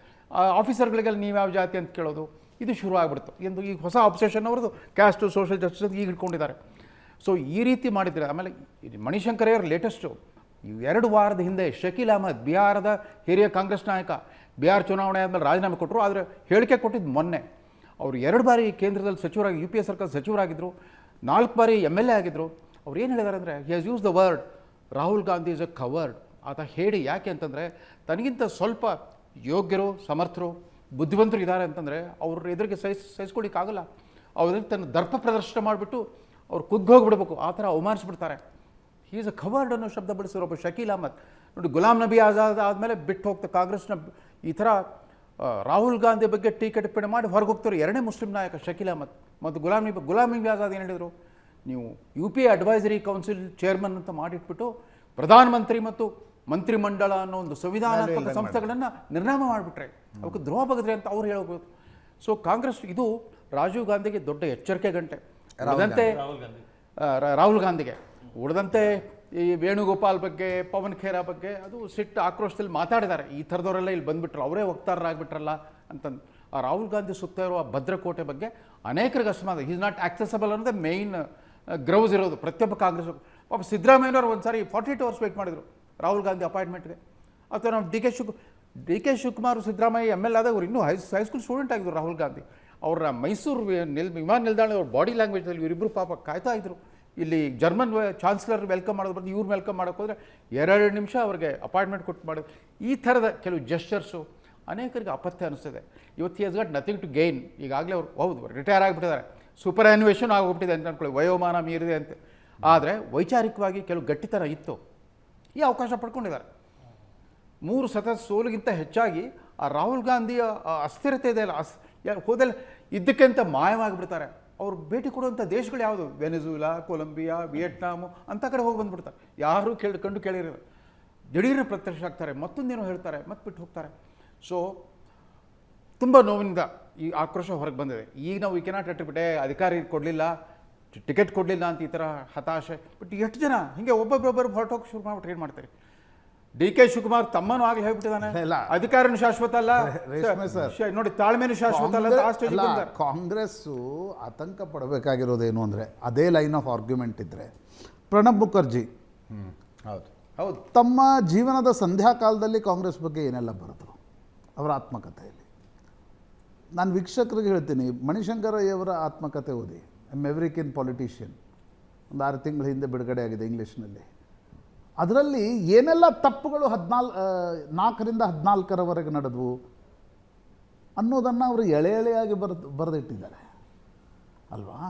ಆಫೀಸರ್ಗಳಿಗೆಲ್ಲ ನೀವು ಯಾವ ಜಾತಿ ಅಂತ ಕೇಳೋದು, ಇದು ಶುರು ಆಗ್ಬಿಡ್ತು. ಎಂದು ಈಗ ಹೊಸ ಅಬ್ಸೆಷನ್ ಅವ್ರದ್ದು ಕ್ಯಾಸ್ಟು ಸೋಷಿಯಲ್ ಜಸ್ಟಿಸ್ ಅಂತ ಈಗ ಹಿಡ್ಕೊಂಡಿದ್ದಾರೆ. ಸೊ ಈ ರೀತಿ ಮಾಡಿದರೆ ಆಮೇಲೆ ಮಣಿಶಂಕರಯ್ಯವ್ರ ಲೇಟೆಸ್ಟು 2 ವಾರದ ಹಿಂದೆ ಶಕೀಲ್ ಅಹಮದ್, ಬಿಹಾರದ ಹಿರಿಯ ಕಾಂಗ್ರೆಸ್ ನಾಯಕ, ಬಿಹಾರ್ ಚುನಾವಣೆ ಆದಮೇಲೆ ರಾಜೀನಾಮೆ ಕೊಟ್ಟರು. ಆದರೆ ಹೇಳಿಕೆ ಕೊಟ್ಟಿದ್ದು ಮೊನ್ನೆ. ಅವರು 2 ಬಾರಿ ಕೇಂದ್ರದಲ್ಲಿ ಸಚಿವರಾಗಿ UPA ಸರ್ಕಾರ ಸಚಿವರಾಗಿದ್ದರು, 4 ಬಾರಿ MLA ಆಗಿದ್ದರು. ಅವ್ರು ಏನು ಹೇಳಿದ್ದಾರೆ ಅಂದರೆ, he has use the word Rahul Gandhi is A covered. ಆತ ಹೇಳಿ ಯಾಕೆ ಅಂತಂದರೆ, ತನಗಿಂತ ಸ್ವಲ್ಪ ಯೋಗ್ಯರು, ಸಮರ್ಥರು, ಬುದ್ಧಿವಂತರು ಇದ್ದಾರೆ ಅಂತಂದರೆ ಅವ್ರ ಎದುರಿಗೆ ಸಹಿಸ್ಕೊಳ್ಳಿಕ್ಕಾಗಲ್ಲ. ಅವ್ರಿಗೆ ತನ್ನ ದರ್ಪ ಪ್ರದರ್ಶನ ಮಾಡಿಬಿಟ್ಟು ಅವ್ರು ಕುಗ್ಗೋಗ್ಬಿಡ್ಬೇಕು, ಆ ಥರ ಅವಮಾನಿಸ್ಬಿಡ್ತಾರೆ. ಹಿ ಈಸ್ ಅ ಕವರ್ಡ್ ಅನ್ನೋ ಶಬ್ದ ಬಳಸಿರೋ ಒಬ್ಬ ಶಕೀಲ್ ಅಹಮದ್. ನೋಡಿ, ಗುಲಾಮ್ ನಬಿ ಆಜಾದ್ ಆದಮೇಲೆ ಬಿಟ್ಟು ಹೋಗ್ತಾ ಕಾಂಗ್ರೆಸ್ನ ಈ ಥರ ರಾಹುಲ್ ಗಾಂಧಿ ಬಗ್ಗೆ ಟೀಕೆ ಟಿಪ್ಪಣಿ ಮಾಡಿ ಹೊರಗೆ ಹೋಗ್ತಾರೆ 2ನೇ ಮುಸ್ಲಿಂ ನಾಯಕ ಶಕೀಲ್ ಅಹಮದ್. ಮತ್ತು ಗುಲಾಮ್ ನಬಿ ಆಜಾದ್ ಏನು ಹೇಳಿದರು, ನೀವು UPA ಅಡ್ವೈಸರಿ ಕೌನ್ಸಿಲ್ ಚೇರ್ಮನ್ ಅಂತ ಮಾಡಿಟ್ಬಿಟ್ಟು ಪ್ರಧಾನಮಂತ್ರಿ ಮತ್ತು ಮಂತ್ರಿಮಂಡಲ ಅನ್ನೋ ಒಂದು ಸಂವಿಧಾನಾತ್ಮಕ ಸಂಸ್ಥೆಗಳನ್ನು ನಿರ್ನಾಮ ಮಾಡಿಬಿಟ್ರೆ ಅವಕ್ಕೆ ದ್ರೋಹ ಬಗೆದ್ರೆ ಅಂತ ಅವ್ರು ಹೇಳ್ಬೋದು. ಸೊ ಕಾಂಗ್ರೆಸ್ ಇದು ರಾಜೀವ್ ಗಾಂಧಿಗೆ ದೊಡ್ಡ ಎಚ್ಚರಿಕೆ ಗಂಟೆ. ಉಳಿದಂತೆ ರಾಹುಲ್ ಗಾಂಧಿಗೆ ಉಳಿದಂತೆ ಈ ವೇಣುಗೋಪಾಲ್ ಬಗ್ಗೆ, ಪವನ್ ಖೇರಾ ಬಗ್ಗೆ ಅದು ಸಿಟ್ಟು ಆಕ್ರೋಶದಲ್ಲಿ ಮಾತಾಡಿದ್ದಾರೆ. ಈ ಥರದವರೆಲ್ಲ ಇಲ್ಲಿ ಬಂದುಬಿಟ್ರು, ಅವರೇ ವಕ್ತಾರರಾಗ್ಬಿಟ್ರಲ್ಲ ಅಂತಂದು. ಆ ರಾಹುಲ್ ಗಾಂಧಿ ಸುತ್ತ ಇರುವ ಭದ್ರಕೋಟೆ ಬಗ್ಗೆ ಅನೇಕರಿಗೆ ಅಸಮಾಧಾನ. ಈಸ್ ನಾಟ್ ಆಕ್ಸೆಸಬಲ್ ಅನ್ನೋದೇ ಮೇಯ್ನ್ ಗ್ರೌಸ್ ಇರೋದು ಪ್ರತಿಯೊಬ್ಬ ಕಾಂಗ್ರೆಸ್. ಪಾಪ ಸಿದ್ದರಾಮಯ್ಯನವರು ಒಂದು ಸಾರಿ 48 hours ವೇಟ್ ಮಾಡಿದರು ರಾಹುಲ್ ಗಾಂಧಿ ಅಪಾಯಿಂಟ್ಮೆಂಟ್ಗೆ. ಅಥವಾ ನಾವು D K Shivakumar Siddaramaiah MLA ಆದಾಗ ಅವ್ರು ಇನ್ನೂ ಹೈಸ್ಕೂಲ್ ಸ್ಟೂಡೆಂಟ್ ಆಗಿದ್ರು ರಾಹುಲ್ ಗಾಂಧಿ. ಅವರ ಮೈಸೂರು ವಿಮಾನ ನಿಲ್ದಾಣ ಅವ್ರ ಬಾಡಿ ಲ್ಯಾಂಗ್ವೇಜಲ್ಲಿ ಇವರಿಬ್ಬರು ಪಾಪ ಕಾಯ್ತಾ ಇದ್ರು. ಇಲ್ಲಿ ಜರ್ಮನ್ ಚಾನ್ಸಲರ್ ವೆಲ್ಕಮ್ ಮಾಡೋದು ಬಂದು ಇವ್ರು ವೆಲ್ಕಮ್ ಮಾಡೋಕ್ಕೆ ಹೋದರೆ 2 ನಿಮಿಷ ಅವ್ರಿಗೆ ಅಪಾಯಿಂಟ್ಮೆಂಟ್ ಕೊಟ್ಟು ಮಾಡೋದು. ಈ ಥರದ ಕೆಲವು ಜೆಸ್ಚರ್ಸು ಅನೇಕರಿಗೆ ಅಪತ್ಯ ಅನಿಸ್ತದೆ. ಇವತ್ತು ಹಿ has got nothing to gain. ಈಗಾಗಲೇ ಅವ್ರು ಹೌದು ರಿಟೈರ್ ಆಗಿಬಿಟ್ಟಿದ್ದಾರೆ, ಸೂಪರ್ ಆ್ಯನ್ಯುವೇಷನ್ ಆಗೋಗ್ಬಿಟ್ಟಿದೆ ಅಂತ ಅಂದ್ಕೊಳ್ಳಿ, ವಯೋಮಾನ ಮೀರಿದೆ ಅಂತ. ಆದರೆ ವೈಚಾರಿಕವಾಗಿ ಕೆಲವು ಗಟ್ಟಿತನ ಇತ್ತು, ಈ ಅವಕಾಶ ಪಡ್ಕೊಂಡಿದ್ದಾರೆ. 3 ಸತತ ಸೋಲಿಗಿಂತ ಹೆಚ್ಚಾಗಿ ಆ ರಾಹುಲ್ ಗಾಂಧಿಯ ಅಸ್ಥಿರತೆ ಇದೆಯಲ್ಲ, ಹೋದೆಲ್ಲ ಇದ್ದಕ್ಕಿಂತ ಮಾಯವಾಗಿಬಿಡ್ತಾರೆ. ಅವ್ರು ಭೇಟಿ ಕೊಡುವಂಥ ದೇಶಗಳು ಯಾವುದು? ವೆನೆಜುಲಾ, ಕೊಲಂಬಿಯಾ, ವಿಯೆಟ್ನಾಮು ಅಂತ ಕಡೆ ಹೋಗಿ ಬಂದುಬಿಡ್ತಾರೆ. ಯಾರೂ ಕಂಡು ಕೇಳಿರೋದು ದಿಢೀರ್ನ ಪ್ರತ್ಯಕ್ಷ ಆಗ್ತಾರೆ, ಮತ್ತೊಂದೇನೋ ಹೇಳ್ತಾರೆ, ಮತ್ತೆ ಬಿಟ್ಟು ಹೋಗ್ತಾರೆ. ಸೊ ತುಂಬ ನೋವಿನಿಂದ ಈ ಆಕ್ರೋಶ ಹೊರಗೆ ಬಂದಿದೆ. ಈಗ ನಾವು ಈ ಕೆನಾಟ್ ಅಟ್ರಿಬಿಟ್ಟೆ ಅಧಿಕಾರಿ ಕೊಡಲಿಲ್ಲ, ಟಿಕೆಟ್ ಕೊಡಲಿಲ್ಲ ಅಂತ ಈ ಥರ ಹತಾಶೆ. ಬಟ್ ಎಷ್ಟು ಜನ ಹಿಂಗೆ ಒಬ್ಬೊಬ್ಬರು ಹೊರಟೋಗಿ ಶುರು ಮಾಡ್ಬಿಟ್ಟು ಏನು ಮಾಡ್ತಾರೆ? DK ಶಿವಕುಮಾರ್ ತಮ್ಮನೂ ಆಗಲಿ ಹೇಳ್ಬಿಟ್ಟಿದ್ದಾನೆ, ಅಧಿಕಾರನೂ ಶಾಶ್ವತ ಅಲ್ಲ ನೋಡಿ, ತಾಳ್ಮೆನೂ ಶಾಶ್ವತ ಅಲ್ಲ. ಆ ಸ್ಟೇಜ್ ಕಾಂಗ್ರೆಸ್ಸು ಆತಂಕ ಪಡಬೇಕಾಗಿರೋದೇನು ಅಂದರೆ, ಅದೇ ಲೈನ್ ಆಫ್ ಆರ್ಗ್ಯುಮೆಂಟ್ ಇದ್ದರೆ ಪ್ರಣಬ್ ಮುಖರ್ಜಿ ಹೌದು ತಮ್ಮ ಜೀವನದ ಸಂಧ್ಯಾಕಾಲದಲ್ಲಿ ಕಾಂಗ್ರೆಸ್ ಬಗ್ಗೆ ಏನೆಲ್ಲ ಬರೆದರು ಅವರ ಆತ್ಮಕಥೆಯಲ್ಲಿ. ನಾನು ವೀಕ್ಷಕರಿಗೆ ಹೇಳ್ತೀನಿ, ಮಣಿಶಂಕರಯ್ಯವರ ಆತ್ಮಕಥೆ ಓದಿ, ಎವ್ರಿಕಿನ್ ಪೊಲಿಟಿಷಿಯನ್, ಒಂದು 6 ತಿಂಗಳ ಹಿಂದೆ ಬಿಡುಗಡೆ ಆಗಿದೆ ಇಂಗ್ಲೀಷ್ನಲ್ಲಿ. ಅದರಲ್ಲಿ ಏನೆಲ್ಲ ತಪ್ಪುಗಳು 4ರಿಂದ 14ರವರೆಗೆ ನಡೆದವು ಅನ್ನೋದನ್ನು ಅವರು ಎಳೆಯಾಗಿ ಬರೆದಿಟ್ಟಿದ್ದಾರೆ ಅಲ್ವಾ.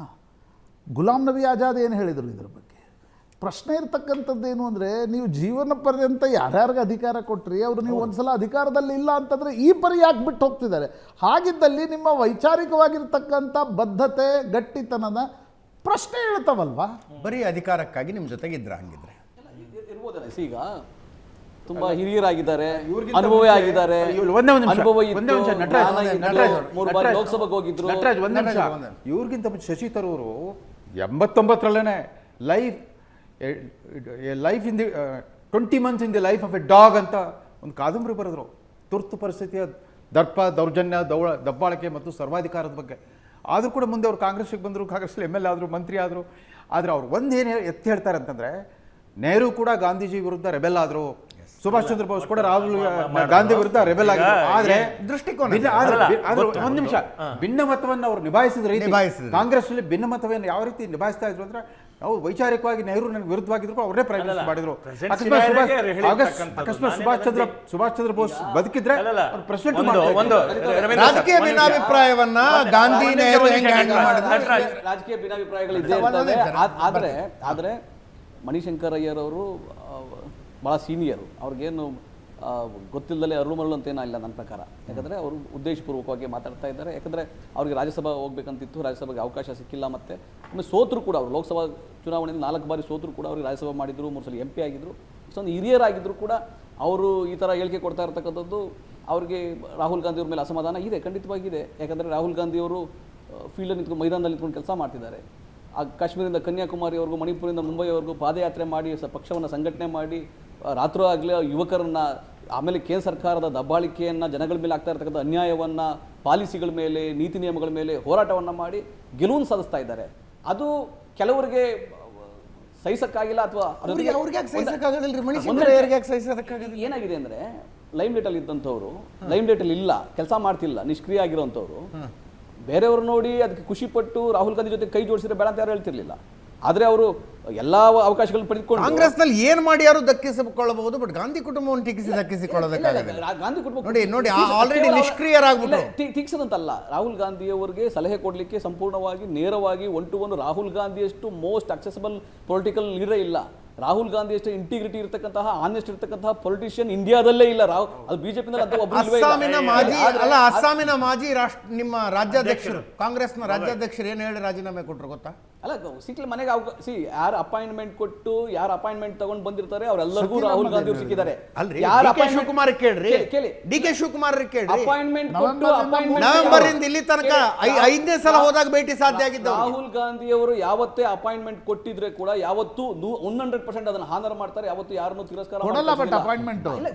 ಗುಲಾಮ್ ನಬಿ ಆಜಾದ್ ಏನು ಹೇಳಿದರು ಇದರ ಬಗ್ಗೆ? ಪ್ರಶ್ನೆ ಇರ್ತಕ್ಕಂಥದ್ದೇನು ಅಂದರೆ, ನೀವು ಜೀವನ ಪರ್ಯಂತ ಯಾರ್ಯಾರಿಗೆ ಅಧಿಕಾರ ಕೊಟ್ರಿ, ಅವರು ನೀವು ಒಂದ್ಸಲ ಅಧಿಕಾರದಲ್ಲಿ ಇಲ್ಲ ಅಂತಂದರೆ ಈ ಪರಿ ಯಾಕೆ ಬಿಟ್ಟು ಹೋಗ್ತಿದ್ದಾರೆ? ಹಾಗಿದ್ದಲ್ಲಿ ನಿಮ್ಮ ವೈಚಾರಿಕವಾಗಿರ್ತಕ್ಕಂಥ ಬದ್ಧತೆ, ಗಟ್ಟಿತನದ ಪ್ರಶ್ನೆ ಹೇಳ್ತಾವಲ್ವಾ? ಬರೀ ಅಧಿಕಾರಕ್ಕಾಗಿ ನಿಮ್ಮ ಜೊತೆಗಿದ್ರ ಹಂಗಿದ್ರೆ ಇರ್ಬೋದಲ್ಲ. ಈಗ ತುಂಬಾ ಹಿರಿಯರಾಗಿದ್ದಾರೆ, ಅನುಭವ ಆಗಿದ್ದಾರೆ, ಅನುಭವ ಇತ್ತು, 3 ಬಾರಿ ಲೋಕಸಭೆಗೆ ಹೋಗಿದ್ರು. ಇವ್ರಿಗಿಂತ ಶಶಿ ತರೂರು 89ರಲ್ಲೇ life in the 20 months in the life of a dog ಅಂತ ಒಂದು ಕಾದಂಬರಿ ಬರೆದ್ರು. ತುರ್ತು ಪರಿಸ್ಥಿತಿಯ ದರ್ಪ, ದೌರ್ಜನ್ಯ, ದಬ್ಬಾಳಿಕೆ ಮತ್ತು ಸರ್ವಾಧಿಕಾರದ ಬಗ್ಗೆ. ಆದರೂ ಕೂಡ ಮುಂದೆ ಅವರು ಕಾಂಗ್ರೆಸ್ಗೆ ಬಂದರು, ಕಾಂಗ್ರೆಸ್ಲಿ MLA ಆದರು, ಮಂತ್ರಿ ಆದರು. ಆದರೆ ಅವ್ರು ಒಂದೇನು ಎತ್ತಿ ಹೇಳ್ತಾರೆ ಅಂತಂದರೆ, ನೆಹರು ಕೂಡ ಗಾಂಧೀಜಿ ವಿರುದ್ಧ ರೆಬೆಲ್ ಆದರು, ಸುಭಾಷ್ ಚಂದ್ರ ಬೋಸ್ ಕೂಡ ರಾಹುಲ್ ಗಾಂಧಿ ವಿರುದ್ಧ ರೆಬೆಲ್ ಆಗಿದ್ರು. ಆದರೆ ದೃಷ್ಟಿಕೋನ ಒಂದು ನಿಮಿಷ, ಭಿನ್ನಮತವನ್ನು ಅವರು ನಿಭಾಯಿಸಿದ ರೀತಿ, ಕಾಂಗ್ರೆಸ್ನಲ್ಲಿ ಭಿನ್ನಮತವನ್ನು ಯಾವ ರೀತಿ ನಿಭಾಯಿಸ್ತಾ ಇದ್ರು ಅಂದ್ರೆ, ನಾವು ವೈಚಾರಿಕವಾಗಿ ನೆಹರು ನನಗೆ ವಿರುದ್ಧವಾಗಿದ್ರು ಅವರೇ ಪ್ರೈಮ್ ಮಿನಿಸ್ಟರ್ ಮಾಡಿದ್ರು. ಅಕಸ್ಮಾತ್ ಸುಭಾಷ್ ಚಂದ್ರ ಬೋಸ್ ಬದುಕಿದ್ರೆ ಪ್ರೆಸಿಡೆಂಟ್. ರಾಜಕೀಯ ಭಿನ್ನಾಭಿಪ್ರಾಯವನ್ನ ಗಾಂಧಿ ನೆಹರು ರಾಜಕೀಯ ಭಿನ್ನಾಭಿಪ್ರಾಯಗಳು ಇದ್ದೇ ಇರ್ತವೆ. ಆದ್ರೆ ಮಣಿಶಂಕರಯ್ಯರವರು ಭಾಳ ಸೀನಿಯರು, ಅವ್ರಿಗೇನು ಗೊತ್ತಿಲ್ಲದಲ್ಲೇ ಅರುಮರಳು ಅಂತೇನೂ ಇಲ್ಲ ನನ್ನ ಪ್ರಕಾರ. ಯಾಕಂದರೆ ಅವರು ಉದ್ದೇಶಪೂರ್ವಕವಾಗಿ ಮಾತಾಡ್ತಾ ಇದ್ದಾರೆ. ಯಾಕಂದರೆ ಅವ್ರಿಗೆ ರಾಜ್ಯಸಭಾ ಹೋಗ್ಬೇಕಂತಿತ್ತು, ರಾಜ್ಯಸಭೆಗೆ ಅವಕಾಶ ಸಿಕ್ಕಿಲ್ಲ. ಮತ್ತು ಒಮ್ಮೆ ಸೋತರು ಕೂಡ ಅವರು ಲೋಕಸಭಾ ಚುನಾವಣೆಯಲ್ಲಿ 4 ಬಾರಿ ಸೋತರು ಕೂಡ ಅವ್ರಿಗೆ ರಾಜ್ಯಸಭಾ ಮಾಡಿದ್ರು, 3 ಸಲ MP ಆಗಿದ್ರು. ಇಷ್ಟೊಂದು ಹಿರಿಯರಾಗಿದ್ದರು ಕೂಡ ಅವರು ಈ ಥರ ಹೇಳಿಕೆ ಕೊಡ್ತಾ ಇರ್ತಕ್ಕಂಥದ್ದು ಅವ್ರಿಗೆ ರಾಹುಲ್ ಗಾಂಧಿ ಅವ್ರ ಮೇಲೆ ಅಸಮಾಧಾನ ಇದೆ, ಖಂಡಿತವಾಗಿದೆ. ಯಾಕಂದರೆ ರಾಹುಲ್ ಗಾಂಧಿಯವರು ಫೀಲ್ಡಲ್ಲಿ ನಿಂತ್ಕೊಂಡು, ಮೈದಾನದಲ್ಲಿ ನಿಂತ್ಕೊಂಡು ಕೆಲಸ ಮಾಡ್ತಿದ್ದಾರೆ. ಕಾಶ್ಮೀರದಿಂದ ಕನ್ಯಾಕುಮಾರಿವರೆಗೂ, ಮಣಿಪುರದಿಂದ ಮುಂಬೈವರೆಗೂ ಪಾದಯಾತ್ರೆ ಮಾಡಿ ಪಕ್ಷವನ್ನು ಸಂಘಟನೆ ಮಾಡಿ ರಾತ್ರಿ ಆಗಲೇ ಯುವಕರನ್ನ, ಆಮೇಲೆ ಕೇಂದ್ರ ಸರ್ಕಾರದ ದಬ್ಬಾಳಿಕೆಯನ್ನು, ಜನಗಳ ಮೇಲೆ ಆಗ್ತಾ ಇರ್ತಕ್ಕಂಥ ಅನ್ಯಾಯವನ್ನು, ಪಾಲಿಸಿಗಳ ಮೇಲೆ, ನೀತಿ ನಿಯಮಗಳ ಮೇಲೆ ಹೋರಾಟವನ್ನು ಮಾಡಿ ಗೆಲುವನ್ನು ಸಾಧಿಸ್ತಾ ಇದ್ದಾರೆ. ಅದು ಕೆಲವರಿಗೆ ಸಹಿಸಕ್ಕಾಗಿಲ್ಲ ಅಥವಾ ಏನಾಗಿದೆ ಅಂದರೆ ಲೈಮ್ ಲೈಟಲ್ಲಿ ಇದ್ದಂಥವ್ರು ಲೈಮ್ ಲೈಟಲ್ಲಿ ಇಲ್ಲ, ಕೆಲಸ ಮಾಡ್ತಿಲ್ಲ, ನಿಷ್ಕ್ರಿಯ ಆಗಿರೋಂಥವ್ರು ಬೇರೆಯವ್ರು ನೋಡಿ ಅದಕ್ಕೆ ಖುಷಿಪಟ್ಟು ರಾಹುಲ್ ಗಾಂಧಿ ಜೊತೆ ಕೈ ಜೋಡಿಸಿದ್ರೆ ಬೇಡ ಅಂತ ಯಾರು ಹೇಳ್ತಿರ್ಲಿಲ್ಲ. ಆದರೆ ಅವರು ಎಲ್ಲ ಅವಕಾಶಗಳನ್ನು ಪಡೆದುಕೊಂಡು ಕಾಂಗ್ರೆಸ್ನಲ್ಲಿ ಏನು ಮಾಡಿ ಯಾರು ದಕ್ಕಿಸಿಕೊಳ್ಳಬಹುದು, ಬಟ್ ಗಾಂಧಿ ಕುಟುಂಬವನ್ನು ದಕ್ಕಿಸಿಕೊಳ್ಳೋದಕ್ಕಾಗಲ್ಲ. ಗಾಂಧಿ ಕುಟುಂಬ ನೋಡಿ ಆಲ್ರೆಡಿ ನಿಷ್ಕ್ರಿಯರಾಗ್ಬಿಟ್ಟು ಟೀಕ್ಸದಂತಲ್ಲ, ರಾಹುಲ್ ಗಾಂಧಿಯವರಿಗೆ ಸಲಹೆ ಕೊಡಲಿಕ್ಕೆ ಸಂಪೂರ್ಣವಾಗಿ ನೇರವಾಗಿ ಒನ್ ಟು ಒನ್ ರಾಹುಲ್ ಗಾಂಧಿಯಷ್ಟು ಮೋಸ್ಟ್ ಅಕ್ಸೆಸಿಬಲ್ ಪೊಲಿಟಿಕಲ್ ಲೀಡರ್ ಇಲ್ಲ. ರಾಹುಲ್ ಗಾಂಧಿ ಅಷ್ಟು ಇಂಟಿಗ್ರಿಟಿ ಇರತಕ್ಕಂತಹ, ಆನೆಸ್ಟ್ ಇರತಕ್ಕಂತಹ ಪೊಲಿಟಿಷಿಯನ್ ಇಂಡಿಯಾದಲ್ಲೇ ಇಲ್ಲ. ಅದು ಬಿಜೆಪಿ ಅಸ್ಸಾಮಿನ ಮಾಜಿ ನಿಮ್ಮ ರಾಜ್ಯಾಧ್ಯಕ್ಷರು, ಕಾಂಗ್ರೆಸ್ನ ರಾಜ್ಯಾಧ್ಯಕ್ಷರು ಏನು ಹೇಳಿ ರಾಜೀನಾಮೆ ಕೊಟ್ಟರು ಗೊತ್ತಾ? ಅಲ್ಲ, ಸಿಕ್ಲಿ ಮನೆಗೆ ಯಾರು ಅಪಾಯಿಂಟ್ಮೆಂಟ್ ಕೊಟ್ಟು ಯಾರು ಅಪಾಯಿಂಟ್ಮೆಂಟ್ ತಗೊಂಡು ಬಂದಿರ್ತಾರೆ ಅವರೆಲ್ಲರಿಗೂ ರಾಹುಲ್ ಗಾಂಧಿ ಅವರು ಸಿಕ್ಕಿದ್ದಾರೆ. ಶಿವಕುಮಾರ್ ಕೇಳ್ರಿ, ಡಿ ಕೆ ಶಿವಕುಮಾರ್ ಕೇಳ್ರಿ, ಅಪಾಯಿಂಟ್ಮೆಂಟ್ ಕೊಟ್ಟು ನವೆಂಬರ್ ಇಂದ ಇಲ್ಲಿ ತನಕ 5ನೇ ಸಲ ಹೋದಾಗ ಭೇಟಿ ಸಾಧ್ಯ ಆಗಿದ್ದು. ರಾಹುಲ್ ಗಾಂಧಿ ಅವರು ಯಾವತ್ತೇ ಅಪಾಯಿಂಟ್ಮೆಂಟ್ ಕೊಟ್ಟಿದ್ರೆ ಕೂಡ ಯಾವತ್ತೂ 100% ಅದನ್ನ ಹಾನರ್ ಮಾಡ್ತಾರೆ, ಯಾವತ್ತು ಯಾರನ್ನು ತಿರಸ್ಕಾರ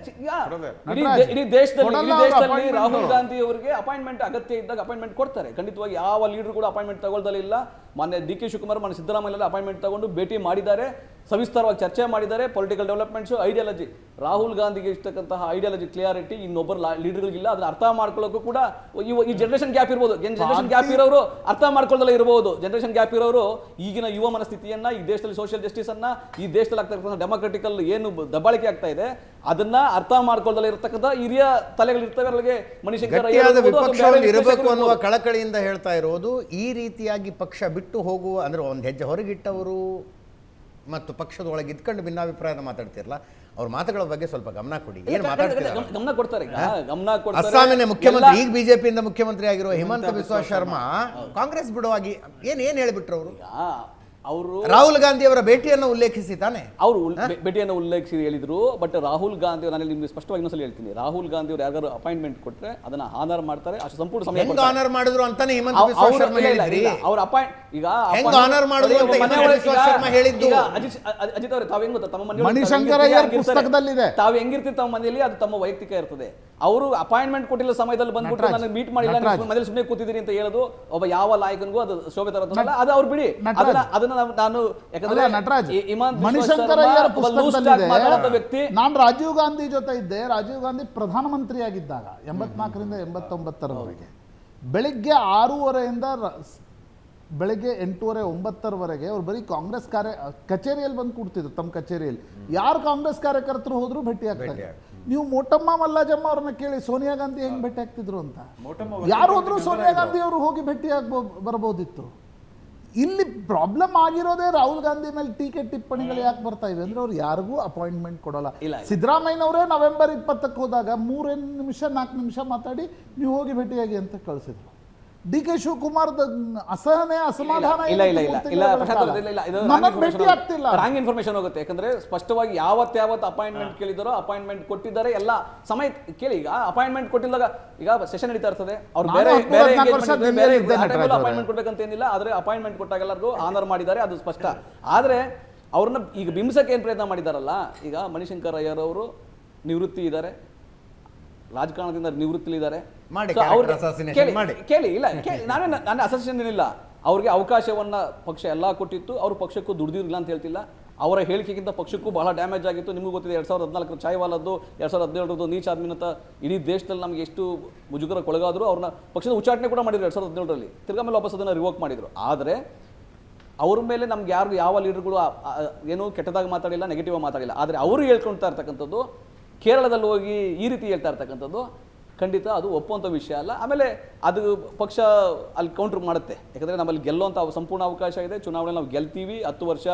ಇಡೀ ದೇಶದಲ್ಲಿ ರಾಹುಲ್ ಗಾಂಧಿ ಅವರಿಗೆ ಅಪಾಯಿಂಟ್ಮೆಂಟ್ ಅಗತ್ಯ ಇದ್ದಾಗ ಅಪಾಯಿಂಟ್ಮೆಂಟ್ ಕೊಡ್ತಾರೆ. ಖಂಡಿತವಾಗಿ ಯಾವ ಲೀಡರ್ ಕೂಡ ಅಪಾಯಿಂಟ್ಮೆಂಟ್ ತಗೊಳ್ದಲಿಲ್ಲ. ಮಾನ್ಯ ಡಿ ಕೆ ಶಿವಕುಮಾರ್, ಮಾನ್ಯ ಸಿದ್ದರಾಮಯ್ಯ ಅಪಾಯಿಂಟ್ಮೆಂಟ್ ತಗೊಂಡು ಭೇಟಿ ಮಾಡಿದ್ದಾರೆ, ಸವಿಸ್ತಾರವಾಗಿ ಚರ್ಚೆ ಮಾಡಿದ್ದಾರೆ. ಪೊಲಿಟಿಕಲ್ ಡೆವಲಪ್ಮೆಂಟ್ಸ್, ಐಡಿಯಾಲಜಿ, ರಾಹುಲ್ ಗಾಂಧಿಗೆ ಇಷ್ಟಕ್ಕಂತಹ ಐಡಿಯಾಲಜಿ ಕ್ಲಿಯಾರಿಟಿ ಇನ್ನೊಬ್ಬರು ಲೀಡರ್ಗಳಿಲ್ಲ. ಅದನ್ನ ಅರ್ಥ ಮಾಡ್ಕೊಳ್ಳೋಕ್ಕೂ ಕೂಡ ಈ ಜನರೇಷನ್ ಗ್ಯಾಪ್ ಇರ್ಬೋದು. ಜನರೇಷನ್ ಗ್ಯಾಪ್ ಇರೋರು ಅರ್ಥ ಮಾಡ್ಕೊಳ್ಳೋದಲ್ಲ ಇರಬಹುದು. ಜನರೇಷನ್ ಗ್ಯಾಪ್ ಇರೋರು ಈಗಿನ ಯುವ ಮನಸ್ಥಿತಿಯನ್ನ, ಈ ದೇಶದಲ್ಲಿ ಸೋಷಿಯಲ್ ಜಸ್ಟಿಸ್ ಅನ್ನ, ಈ ದೇಶದಲ್ಲಿ ಆಗ್ತಾ ಇರ್ತಕ್ಕಂಥ ಡೆಮೋಕ್ರೆಟಿಕಲ್ ಏನು ದಬ್ಬಾಳಿಕೆ ಆಗ್ತಾ ಇದೆ ಅದನ್ನ ಅರ್ಥ ಮಾಡ್ಕೊಳ್ಳೋದಲ್ಲ ಇರತಕ್ಕಂಥ ಹಿರಿಯ ತಲೆಗಳಿರ್ತವೆ. ಅವರಿಗೆ ಮಣಿಶಂಕರ್ ಇರಬೇಕು ಅನ್ನುವ ಕಳಕಳಿಯಿಂದ ಹೇಳ್ತಾ ಇರೋದು. ಈ ರೀತಿಯಾಗಿ ಪಕ್ಷ ಬಿಟ್ಟು ಹೋಗುವ, ಅಂದ್ರೆ ಒಂದು ಹೆಜ್ಜೆ ಹೊರಗಿಟ್ಟವರು ಮತ್ತು ಪಕ್ಷದ ಒಳಗೆ ಇದ್ಕೊಂಡು ಭಿನ್ನಾಭಿಪ್ರಾಯದ ಮಾತಾಡ್ತಿರಲ್ಲ, ಅವ್ರ ಮಾತುಗಳ ಬಗ್ಗೆ ಸ್ವಲ್ಪ ಗಮನ ಕೊಡಿ. ಗಮನ ಕೊಡ್ತಾರೆ. ಅಸ್ಸಾಮಿನ ಮುಖ್ಯಮಂತ್ರಿ, ಈಗ ಬಿಜೆಪಿಯಿಂದ ಮುಖ್ಯಮಂತ್ರಿ ಆಗಿರುವ ಹಿಮಂತ ಬಿಸ್ವಾ ಶರ್ಮಾ ಕಾಂಗ್ರೆಸ್ ಬಿಡುವಾಗಿ ಏನ್ ಹೇಳಿಬಿಟ್ರು ಅವರು ರಾಹುಲ್ ಗಾಂಧಿ ಅವರ ಭೇಟಿಯನ್ನು ಉಲ್ಲೇಖಿಸಿ ತಾನೆ ಅವರು ಭೇಟಿಯನ್ನು ಉಲ್ಲೇಖಿಸಿ ಹೇಳಿದ್ರು. ಬಟ್ ರಾಹುಲ್ ಗಾಂಧಿ, ನಾನು ನಿಮ್ಗೆ ಸ್ಪಷ್ಟವಾಗಿ ಇನ್ನೊಂದ್ಸಲ ಹೇಳ್ತೀನಿ, ರಾಹುಲ್ ಗಾಂಧಿ ಅವರು ಯಾರು ಅಪಾಯಿಂಟ್ಮೆಂಟ್ ಕೊಟ್ಟರೆ ಅದನ್ನ ಆನರ್ ಮಾಡ್ತಾರೆ. ಅಷ್ಟು ಸಂಪೂರ್ಣ ಸಮಯ ಆನರ್ ಮಾಡಿದ್ರು ಅಂತಾನೆ ಹಿಮಂತ ಬಿಸ್ವಾ ಶರ್ಮಾ ಹೇಳಿದ್ರಿ. ಅವ್ರ ಅಪಾಯಿಂಟ್ ಈಗ ಆನರ್ ಮಾಡಿದ್ರು ಅಂತ ಹಿಮಂತ ಬಿಸ್ವಾ ಶರ್ಮಾ ಹೇಳಿದ್ದು. ಅಜಿತ್ ಅವರೇ, ತಾವು ಹೆಂಗ್ ಗೊತ್ತಾ, ತಮ್ಮ ಮನೆಯಲ್ಲಿ ತಾವು ಹೆಂಗಿರ್ತೀವಿ ತಮ್ಮ ಮನೆಯಲ್ಲಿ, ಅದು ತಮ್ಮ ವೈಯಕ್ತಿಕ ಇರ್ತದೆ. ಅವರು ಅಪಾಯಿಂಟ್ಮೆಂಟ್ ಕೊಟ್ಟಿಲ್ಲ ಸಮಯದಲ್ಲಿ ಬಂದ್ಬಿಟ್ಟು ನಾನು ಮೀಟ್ ಮಾಡಿಲ್ಲ, ಮನೇಲಿ ಸುಮ್ಮನೆ ಕೂತಿದ್ದೀನಿ ಅಂತ ಹೇಳೋದು ಒಬ್ಬ ಯಾವ ನಾಯಕನಿಗೂ ಅದು ಶೋಭೆ ತರೋದಲ್ಲ. ಅದು ಅವ್ರು ಬಿಡಿ, ಅದನ್ನ ನಾನು ಯಾಕಂದ್ರೆ ವ್ಯಕ್ತಿ. ನಾನು ರಾಜೀವ್ ಗಾಂಧಿ ಜೊತೆ ಇದ್ದೆ. ರಾಜೀವ್ ಗಾಂಧಿ ಪ್ರಧಾನಮಂತ್ರಿ ಆಗಿದ್ದಾಗ 84ರಿಂದ 89ರವರೆಗೆ ಬೆಳಿಗ್ಗೆ 6:30ಯಿಂದ ಬೆಳಿಗ್ಗೆ 8:30, 9ರವರೆಗೆ ಅವ್ರು ಬರೀ ಕಾಂಗ್ರೆಸ್ ಕಚೇರಿಯಲ್ಲಿ ಬಂದು ಕೂಡ್ತಿದ್ರು. ತಮ್ಮ ಕಚೇರಿಯಲ್ಲಿ ಯಾರು ಕಾಂಗ್ರೆಸ್ ಕಾರ್ಯಕರ್ತರು ಹೋದ್ರು ಭೇಟಿ ಆಗ್ತಾರೆ. ನೀವು ಮೋಟಮ್ಮ ಮಲ್ಲಾಜಮ್ಮ ಅವ್ರನ್ನ ಕೇಳಿ ಸೋನಿಯಾ ಗಾಂಧಿ ಹೆಂಗ್ ಭೇಟಿ ಆಗ್ತಿದ್ರು ಅಂತ. ಯಾರು ಹೋದ್ರು ಸೋನಿಯಾ ಗಾಂಧಿ ಅವರು ಹೋಗಿ ಭೇಟಿ ಬರ್ಬೋದಿತ್ತು. ಇಲ್ಲಿ ಪ್ರಾಬ್ಲಮ್ ಆಗಿರೋದೇ ರಾಹುಲ್ ಗಾಂಧಿ ಮೇಲೆ ಟೀಕೆ ಟಿಪ್ಪಣಿಗಳು ಯಾಕೆ ಬರ್ತಾ ಇವೆ ಅಂದ್ರೆ ಅವ್ರು ಯಾರಿಗೂ ಅಪಾಯಿಂಟ್ಮೆಂಟ್ ಕೊಡಲ್ಲ. ಸಿದ್ದರಾಮಯ್ಯನವರೇ ನವೆಂಬರ್ 20ಕ್ಕೆ ಹೋದಾಗ 3 ನಿಮಿಷ 4 ನಿಮಿಷ ಮಾತಾಡಿ ನೀವು ಹೋಗಿ ಭೇಟಿಯಾಗಿ ಅಂತ ಕಳಿಸಿದ್ರು. ಡಿ ಕೆ ಶಿವಕುಮಾರ್ ಅಸಹನೆ, ಅಸಮಾಧಾನ ರಾಂಗ್ ಇನ್ಫಾರ್ಮೇಶನ್ ಹೋಗುತ್ತೆ. ಯಾಕಂದ್ರೆ ಸ್ಪಷ್ಟವಾಗಿ ಯಾವತ್ತು ಅಪಾಯಿಂಟ್ಮೆಂಟ್ ಕೇಳಿದಾರೋ ಅಪಾಯಿಂಟ್ಮೆಂಟ್ ಕೊಟ್ಟಿದ್ದಾರೆ. ಎಲ್ಲ ಸಮಯ ಕೇಳಿ, ಈಗ ಅಪಾಯಿಂಟ್ಮೆಂಟ್ ಕೊಟ್ಟಿದ್ದಾಗ ಈಗ ಸೆಷನ್ ನಡೀತಾ ಇರ್ತದೆ, ಅವ್ರು ಬೇರೆ ಅಪಾಯಿಂಟ್ಮೆಂಟ್ ಕೊಡ್ಬೇಕಂತ ಏನಿಲ್ಲ. ಆದ್ರೆ ಅಪಾಯಿಂಟ್ಮೆಂಟ್ ಕೊಟ್ಟಾಗ ಎಲ್ಲರಿಗೂ ಆನರ್ ಮಾಡಿದ್ದಾರೆ, ಅದು ಸ್ಪಷ್ಟ. ಆದ್ರೆ ಅವ್ರನ್ನ ಈಗ ಬಿಂಬಿಸಕ್ಕೆ ಏನ್ ಪ್ರಯತ್ನ ಮಾಡಿದಾರಲ್ಲ, ಈಗ ಮಣಿಶಂಕರ್ ಅಯ್ಯರ್ ಅವರು ನಿವೃತ್ತಿ ಇದ್ದಾರೆ, ರಾಜಕಾರಣದಿಂದ ನಿವೃತ್ತಿಲಿದ್ದಾರೆ. ಕೇಳಿ, ಇಲ್ಲ ನಾನು ಅಸೋಸಿಯೇಷನ್ ಏನಿಲ್ಲ, ಅವ್ರಿಗೆ ಅವಕಾಶವನ್ನ ಪಕ್ಷ ಎಲ್ಲ ಕೊಟ್ಟಿತ್ತು. ಅವ್ರ ಪಕ್ಷಕ್ಕೂ ದುಡ್ದಿರಲಿಲ್ಲ ಅಂತ ಹೇಳ್ತಿಲ್ಲ. ಅವರ ಹೇಳಿಕೆಗಿಂತ ಪಕ್ಷಕ್ಕೂ ಬಹಳ ಡ್ಯಾಮೇಜ್ ಆಗಿತ್ತು. ನಿಮಗೂ ಗೊತ್ತಿದೆ 2014 ಚಾಯ್ವಾಲದ್ದು, 2017 ನೀಚ್ ಆದ್ಮಿನತ ಇಡೀ ದೇಶದಲ್ಲಿ ನಮಗೆ ಎಷ್ಟು ಮುಜುಗರಕ್ಕೊಳಗಾದ್ರು. ಅವ್ರನ್ನ ಪಕ್ಷದ ಉಚ್ಚಾಟನೆ ಕೂಡ ಮಾಡಿದ್ರು 2017ರಲ್ಲಿ. ತಿರ್ಗಾ ಮೇಲೆ ವಾಪಸ್ ಅದನ್ನು ರಿವೋಕ್ ಮಾಡಿದ್ರು. ಆದರೆ ಅವ್ರ ಮೇಲೆ ನಮ್ಗೆ ಯಾರಿಗೂ ಯಾವ ಲೀಡರ್ಗಳು ಏನು ಕೆಟ್ಟದಾಗಿ ಮಾತಾಡಿಲ್ಲ, ನೆಗೆಟಿವ್ ಮಾತಾಡಿಲ್ಲ. ಆದರೆ ಅವರು ಹೇಳ್ಕೊಳ್ತಾ ಇರ್ತಕ್ಕಂಥದ್ದು, ಕೇರಳದಲ್ಲಿ ಹೋಗಿ ಈ ರೀತಿ ಹೇಳ್ತಾ ಇರ್ತಕ್ಕಂಥದ್ದು ಖಂಡಿತ ಅದು ಒಪ್ಪುವಂಥ ವಿಷಯ ಅಲ್ಲ. ಆಮೇಲೆ ಅದು ಪಕ್ಷ ಅಲ್ಲಿ ಕೌಂಟ್ರ್ ಮಾಡುತ್ತೆ. ಯಾಕಂದರೆ ನಮ್ಮಲ್ಲಿ ಗೆಲ್ಲುವಂಥ ಸಂಪೂರ್ಣ ಅವಕಾಶ ಇದೆ. ಚುನಾವಣೆ ನಾವು ಗೆಲ್ತೀವಿ. 10 ವರ್ಷ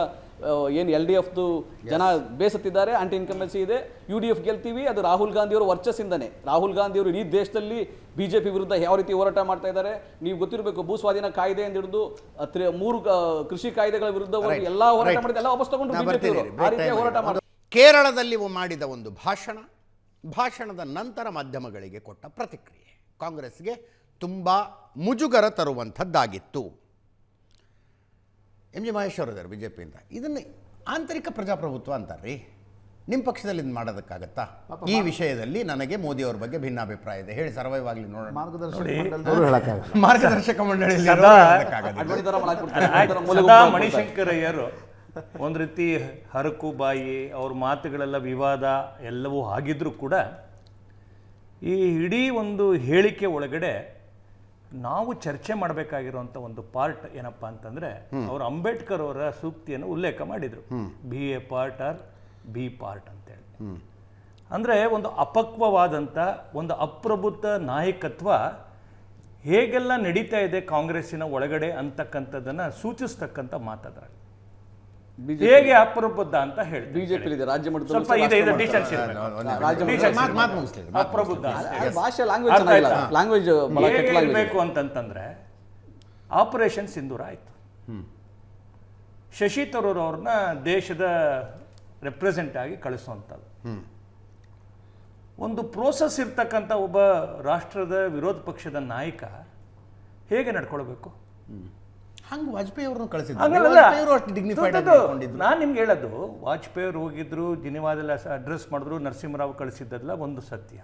ಏನು LDFದು ಜನ ಬೇಸತ್ತಿದ್ದಾರೆ, ಆಂಟಿ ಇನ್ಕಂಬೆನ್ಸಿ ಇದೆ. UDF ಗೆಲ್ತೀವಿ. ಅದು ರಾಹುಲ್ ಗಾಂಧಿಯವರು ವರ್ಚಸ್ಸಿಂದನೇ. ರಾಹುಲ್ ಗಾಂಧಿಯವರು ಇಡೀ ದೇಶದಲ್ಲಿ BJP ವಿರುದ್ಧ ಯಾವ ರೀತಿ ಹೋರಾಟ ಮಾಡ್ತಾ ಇದ್ದಾರೆ ನೀವು ಗೊತ್ತಿರಬೇಕು. ಭೂ ಸ್ವಾಧೀನ ಕಾಯ್ದೆ ಅಂತ ಹಿಡಿದು 3 ಕೃಷಿ ಕಾಯ್ದೆಗಳ ವಿರುದ್ಧ ಎಲ್ಲ ಹೋರಾಟ ಮಾಡಿದ ಎಲ್ಲ ವಾಪಸ್ ತಗೊಂಡು BJP ಆ ರೀತಿ ಹೋರಾಟ ಮಾಡಿ ಕೇರಳದಲ್ಲಿ ಮಾಡಿದ ಒಂದು ಭಾಷಣದ ನಂತರ ಮಾಧ್ಯಮಗಳಿಗೆ ಕೊಟ್ಟ ಪ್ರತಿಕ್ರಿಯೆ ಕಾಂಗ್ರೆಸ್ಗೆ ತುಂಬ ಮುಜುಗರ ತರುವಂಥದ್ದಾಗಿತ್ತು. ಎಂ ಜಿ ಮಹೇಶ್ವರ್ ಇದ್ದಾರೆ BJPಯಿಂದ. ಇದನ್ನು ಆಂತರಿಕ ಪ್ರಜಾಪ್ರಭುತ್ವ ಅಂತಾರ್ರಿ. ನಿಮ್ಮ ಪಕ್ಷದಲ್ಲಿ ಇದು ಮಾಡೋದಕ್ಕಾಗತ್ತಾ? ಈ ವಿಷಯದಲ್ಲಿ ನನಗೆ ಮೋದಿಯವ್ರ ಬಗ್ಗೆ ಭಿನ್ನಾಭಿಪ್ರಾಯ ಇದೆ, ಹೇಳಿ ಸರ್ವೈವ್ ಆಗಲಿ ನೋಡೋಣ. ಮಾರ್ಗದರ್ಶಕ ಮಂಡಳಿಯಲ್ಲಿ ಸದಾ ಮಣಿಶಂಕರ್ ಅಯ್ಯರು ಒಂದು ರೀತಿ ಹರಕು ಬಾಯಿ, ಅವ್ರ ಮಾತುಗಳೆಲ್ಲ ವಿವಾದ ಎಲ್ಲವೂ ಆಗಿದ್ರೂ ಕೂಡ ಈ ಇಡೀ ಒಂದು ಹೇಳಿಕೆ ಒಳಗಡೆ ನಾವು ಚರ್ಚೆ ಮಾಡಬೇಕಾಗಿರುವಂಥ ಒಂದು ಪಾರ್ಟ್ ಏನಪ್ಪ ಅಂತಂದರೆ, ಅವರು ಅಂಬೇಡ್ಕರ್ ಅವರ ಸೂಕ್ತಿಯನ್ನು ಉಲ್ಲೇಖ ಮಾಡಿದರು, be a part or be part ಅಂತೇಳಿ. ಅಂದರೆ ಒಂದು ಅಪಕ್ವವಾದಂಥ ಒಂದು ಅಪ್ರಬುದ್ಧ ನಾಯಕತ್ವ ಹೇಗೆಲ್ಲ ನಡೀತಾ ಇದೆ ಕಾಂಗ್ರೆಸ್ಸಿನ ಒಳಗಡೆ ಅಂತಕ್ಕಂಥದ್ದನ್ನು ಸೂಚಿಸ್ತಕ್ಕಂಥ ಮಾತಾದ್ರಲ್ಲಿ ಹೇಗೆ ಅಪ್ರಬುದ್ಧ ಅಂತ ಹೇಳಿ ಬಿಜೆಪಿ ಇದೆ ರಾಜ್ಯ ಮಟ್ಟದಲ್ಲಿ ಸ್ವಲ್ಪ ಇದೆ ಡಿಸ್ಟೆನ್ಸ್ ಅಪ್ರಬುದ್ಧ ಭಾಷೆ ಲ್ಯಾಂಗ್ವೇಜ್ ಇರಬೇಕು ಅಂತಂತಂದ್ರೆ ಆಪರೇಷನ್ ಸಿಂಧೂರ ಆಯ್ತು. ಶಶಿ ತರೂರ್ ಅವ್ರನ್ನ ದೇಶದ ರೆಪ್ರೆಸೆಂಟ್ ಆಗಿ ಕಳಿಸುವಂಥದ್ದು ಒಂದು ಪ್ರೋಸೆಸ್ ಇರ್ತಕ್ಕಂಥ ಒಬ್ಬ ರಾಷ್ಟ್ರದ ವಿರೋಧ ಪಕ್ಷದ ನಾಯಕ ಹೇಗೆ ನಡ್ಕೊಳ್ಬೇಕು? ಹಂಗೆ ವಾಜಪೇಯಿ ಅವ್ರನ್ನ ಕಳಿಸಿದ್ರು. ನಾನು ನಿಮ್ಗೆ ಹೇಳೋದು, ವಾಜಪೇಯಿ ಅವರು ಹೋಗಿದ್ರು, ಜಿನಿವಾದೆಲ್ಲ ಅಡ್ರೆಸ್ ಮಾಡಿದ್ರು, ನರಸಿಂಹರಾವ್ ಕಳಿಸಿದ್ದೆಲ್ಲ ಒಂದು ಸತ್ಯ.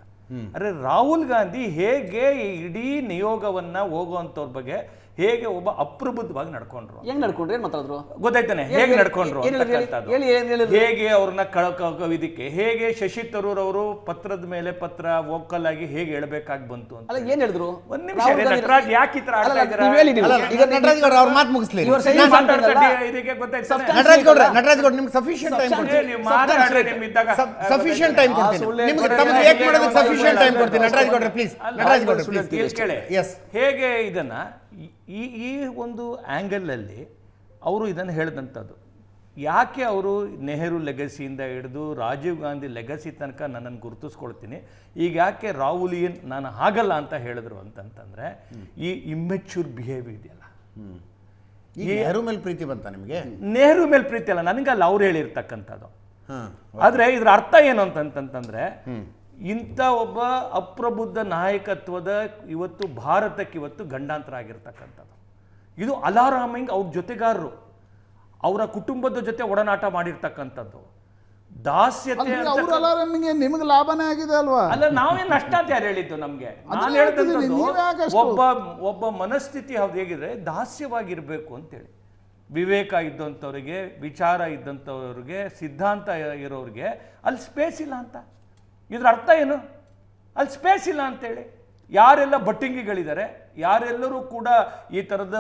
ಅರೆ ರಾಹುಲ್ ಗಾಂಧಿ ಹೇಗೆ ಈ ಇಡೀ ನಿಯೋಗವನ್ನ ಹೋಗುವಂತವ್ರ ಬಗ್ಗೆ ಹೇಗೆ ಒಬ್ಬ ಅಪ್ರಬುದ್ಧವಾಗಿ ನಡ್ಕೊಂಡ್ರು, ಹೆಂಗ್ ನಡ್ಕೊಂಡ್ರು, ಏನ್ ಮಾತಾಡಿದ್ರು ಗೊತ್ತಾಯ್ತಾನೆ, ಹೇಗೆ ನಡ್ಕೊಂಡ್ರು, ಹೇಗೆ ಅವ್ರನ್ನ ಇದಕ್ಕೆ ಹೇಗೆ ಶಶಿ ತರೂರ್ ಅವರು ಪತ್ರದ ಮೇಲೆ ಪತ್ರ ವೋಕಲ್ ಆಗಿ ಹೇಗೆ ಹೇಳ್ಬೇಕಾಗಿ ಬಂತು ಅಂತ ಅಲ್ಲ ಏನ್ ಹೇಳಿದ್ರು? ಒಂದ್ ನಿಮಿಷ ನಟರಾಜ್ ಯಾಕೆ ಈ ತರ ಆಡ್ತಾ ಇದ್ದೀರಾ? ಈಗ ನಟರಾಜ್ ಗೌಡ್ರ ಅವ್ರ ಮಾತು ಮುಗಿಸ್ಲಿ. ಇದಕ್ಕೆ ನಟರಾಜ್ ಗೌಡ್ರ ನಿಮ್ಗೆ ಸಫಿಷಿಯಂಟ್ ಟೈಮ್ ಕೊಡ್ತೀನಿ. ಸಫಿಷಿಯಂಟ್ ಟೈಮ್ ಕೊಡ್ತೀನಿ ನಿಮ್ಗೆ, ತಮ್ಮ ರಿಯಾಕ್ಟ್ ಮಾಡೋದಕ್ಕೆ ಸಫಿಷಿಯಂಟ್ ಟೈಮ್ ಕೊಡ್ತೀನಿ. ನಟರಾಜ್ ಗೌಡ್ರ ಪ್ಲೀಸ್, ನಟರಾಜ್ ಗೌಡ್ರ ಪ್ಲೀಸ್ ಕೇಳಿ. ಹೇಗೆ ಇದನ್ನ ಈ ಒಂದು ಆ್ಯಂಗಲಲ್ಲಿ ಅವರು ಇದನ್ನು ಹೇಳಿದಂಥದ್ದು, ಯಾಕೆ ಅವರು ನೆಹರು ಲೆಗಸಿಯಿಂದ ಹಿಡಿದು ರಾಜೀವ್ ಗಾಂಧಿ ಲೆಗಸಿ ತನಕ ನನ್ನನ್ನು ಗುರುತಿಸ್ಕೊಳ್ತೀನಿ, ಈಗ ಯಾಕೆ ರಾಹುಲಿಯನ್ ನಾನು ಆಗಲ್ಲ ಅಂತ ಹೇಳಿದ್ರು ಅಂತಂತಂದರೆ ಈ ಇಮ್ಮೆಚ್ಯೂರ್ ಬಿಹೇವಿಯರ್ ಇದೆಯಲ್ಲ. ಈ ನೆಹರು ಮೇಲೆ ಪ್ರೀತಿ ಬಂತ ನಿಮಗೆ? ನೆಹರು ಮೇಲೆ ಪ್ರೀತಿ ಅಲ್ಲ, ನನಗಲ್ಲ ಅವ್ರು ಹೇಳಿರ್ತಕ್ಕಂಥದ್ದು. ಆದರೆ ಇದರ ಅರ್ಥ ಏನು ಅಂತಂತಂದ್ರೆ, ಇಂಥ ಒಬ್ಬ ಅಪ್ರಬುದ್ಧ ನಾಯಕತ್ವದ ಇವತ್ತು ಭಾರತಕ್ಕೆ ಇವತ್ತು ಗಂಡಾಂತರ ಆಗಿರ್ತಕ್ಕಂಥದ್ದು. ಇದು ಅಲಾರಾಮಿಂಗ್. ಅವ್ರ ಜೊತೆಗಾರರು, ಅವರ ಕುಟುಂಬದ ಜೊತೆ ಒಡನಾಟ ಮಾಡಿರ್ತಕ್ಕಂಥದ್ದು. ದಾಸ್ಯತೆ ನಿಮಗೆ ಲಾಭನೇ ಆಗಿದೆ ಅಲ್ವಾ? ಅಲ್ಲ, ನಾವೇನು ನಷ್ಟ ಅಂತ ಯಾರು ಹೇಳಿದ್ದು ನಮಗೆ? ನಾನು ಹೇಳ್ತಕ್ಕಂಥದ್ದು ಒಬ್ಬ ಮನಸ್ಥಿತಿ ಅವ್ರು ಹೇಗಿದ್ರೆ ದಾಸ್ಯವಾಗಿರ್ಬೇಕು ಅಂತೇಳಿ. ವಿವೇಕ ಇದ್ದಂಥವ್ರಿಗೆ, ವಿಚಾರ ಇದ್ದಂಥವ್ರಿಗೆ, ಸಿದ್ಧಾಂತ ಇರೋರಿಗೆ ಅಲ್ಲಿ ಸ್ಪೇಸ್ ಇಲ್ಲ ಅಂತ. ಇದ್ರ ಅರ್ಥ ಏನು? ಅಲ್ಲಿ ಸ್ಪೇಸ್ ಇಲ್ಲ ಅಂತೇಳಿ. ಯಾರೆಲ್ಲ ಬಟ್ಟಿಂಗಿಗಳಿದ್ದಾರೆ, ಯಾರೆಲ್ಲರೂ ಕೂಡ ಈ ಥರದ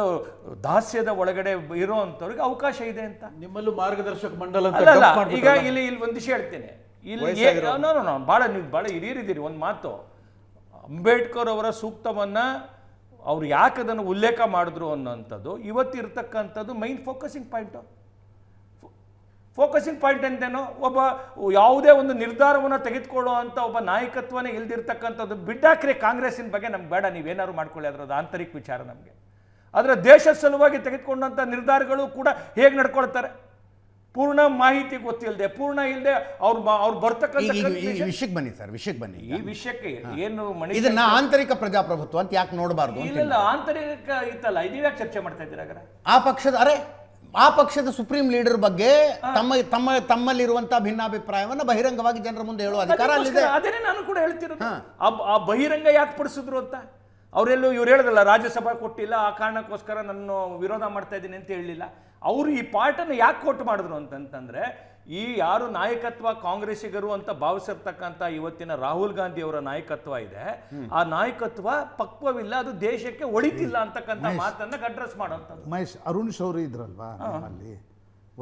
ದಾಸ್ಯದ ಒಳಗಡೆ ಇರೋ ಅಂಥವ್ರಿಗೆ ಅವಕಾಶ ಇದೆ ಅಂತ. ನಿಮ್ಮಲ್ಲೂ ಮಾರ್ಗದರ್ಶಕ ಮಂಡಲ ಅಲ್ಲ, ಈಗ ಇಲ್ಲಿ ಒಂದು ವಿಷಯ ಹೇಳ್ತೀನಿ. ಇಲ್ಲಿ ಭಾಳ ನೀವು ಭಾಳ ಹಿರಿಯರಿದ್ದೀರಿ. ಒಂದು ಮಾತು, ಅಂಬೇಡ್ಕರ್ ಅವರ ಸೂಕ್ತವನ್ನು ಅವ್ರು ಯಾಕೆ ಅದನ್ನು ಉಲ್ಲೇಖ ಮಾಡಿದ್ರು ಅನ್ನೋಂಥದ್ದು ಇವತ್ತಿರ್ತಕ್ಕಂಥದ್ದು ಮೈನ್ ಫೋಕಸಿಂಗ್ ಪಾಯಿಂಟ್ ಅಂತೇನೋ, ಒಬ್ಬ ಯಾವುದೇ ಒಂದು ನಿರ್ಧಾರವನ್ನು ತೆಗೆದುಕೊಳ್ಳುವಂಥ ಒಬ್ಬ ನಾಯಕತ್ವನೇ ಇಲ್ದಿರ್ತಕ್ಕಂಥದ್ದು ಬಿಟ್ಟಾಕ್ರೆ ಕಾಂಗ್ರೆಸ್ಸಿನ ಬಗ್ಗೆ ನಮ್ಗೆ ಬೇಡ, ನೀವೇನಾದ್ರು ಮಾಡ್ಕೊಳ್ಳಿ, ಅದರದ್ದು ಆಂತರಿಕ ವಿಚಾರ ನಮಗೆ. ಆದರೆ ದೇಶದ ಸಲುವಾಗಿ ತೆಗೆದುಕೊಂಡಂಥ ನಿರ್ಧಾರಗಳು ಕೂಡ ಹೇಗೆ ನಡ್ಕೊಳ್ತಾರೆ, ಪೂರ್ಣ ಮಾಹಿತಿ ಗೊತ್ತಿಲ್ಲದೆ, ಪೂರ್ಣ ಇಲ್ಲದೆ ಅವ್ರು ಬರ್ತಕ್ಕಂಥ ವಿಷಯಕ್ಕೆ ಬನ್ನಿ ಸರ್, ವಿಷಯಕ್ಕೆ ಬನ್ನಿ. ಈ ವಿಷಯಕ್ಕೆ ಏನು ಇದನ್ನ ಆಂತರಿಕ ಪ್ರಜಾಪ್ರಭುತ್ವ ಅಂತ ಯಾಕೆ ನೋಡಬಾರ್ದು? ಇಲ್ಲ, ಆಂತರಿಕ ಇತ್ತಲ್ಲ, ಇದೀವ್ಯಾಕೆ ಚರ್ಚೆ ಮಾಡ್ತಾ ಇದ್ದೀರಾ? ಆ ಪಕ್ಷದ ಸುಪ್ರೀಂ ಲೀಡರ್ ಬಗ್ಗೆ ತಮ್ಮಲ್ಲಿರುವಂತಹ ಭಿನ್ನಾಭಿಪ್ರಾಯವನ್ನ ಬಹಿರಂಗವಾಗಿ ಜನರ ಮುಂದೆ ಹೇಳುವ ಅಧಿಕಾರ ಅಲ್ಲಿದೆ. ಅದೇನೇ ನಾನು ಕೂಡ ಹೇಳ್ತಿರೋದು. ಆ ಬಹಿರಂಗ ಯಾಕೆ ಪಡಿಸಿದ್ರು ಅಂತ. ಅವರೆಲ್ಲೂ ಇವ್ರು ಹೇಳೋದಲ್ಲ, ರಾಜ್ಯಸಭಾ ಕೊಟ್ಟಿಲ್ಲ, ಆ ಕಾರಣಕ್ಕೋಸ್ಕರ ನಾನು ವಿರೋಧ ಮಾಡ್ತಾ ಇದ್ದೀನಿ ಅಂತ ಹೇಳಲಿಲ್ಲ. ಅವರು ಈ ಪಾರ್ಟನ್ನು ಯಾಕೆ ಕೊಟ್ಟು ಮಾಡಿದ್ರು ಅಂತಂತಂದ್ರೆ, ಈ ಯಾರು ನಾಯಕತ್ವ ಕಾಂಗ್ರೆಸ್ಸಿಗರು ಅಂತ ಭಾವಿಸಿರ್ತಕ್ಕಂಥ ಇವತ್ತಿನ ರಾಹುಲ್ ಗಾಂಧಿ ಅವರ ನಾಯಕತ್ವ ಇದೆ, ಆ ನಾಯಕತ್ವ ಪಕ್ವವಿಲ್ಲ, ಅದು ದೇಶಕ್ಕೆ ಒಳಿತಿಲ್ಲ ಅಂತಕ್ಕಂಥ ಮಾತನ್ನ ಅಡ್ರೆಸ್ ಮಾಡುವಂಥದ್ದು. ಮಹೇಶ್, ಅರುಣ್ ಶೌರಿ ಇದ್ರಲ್ವಾ ಅಲ್ಲಿ,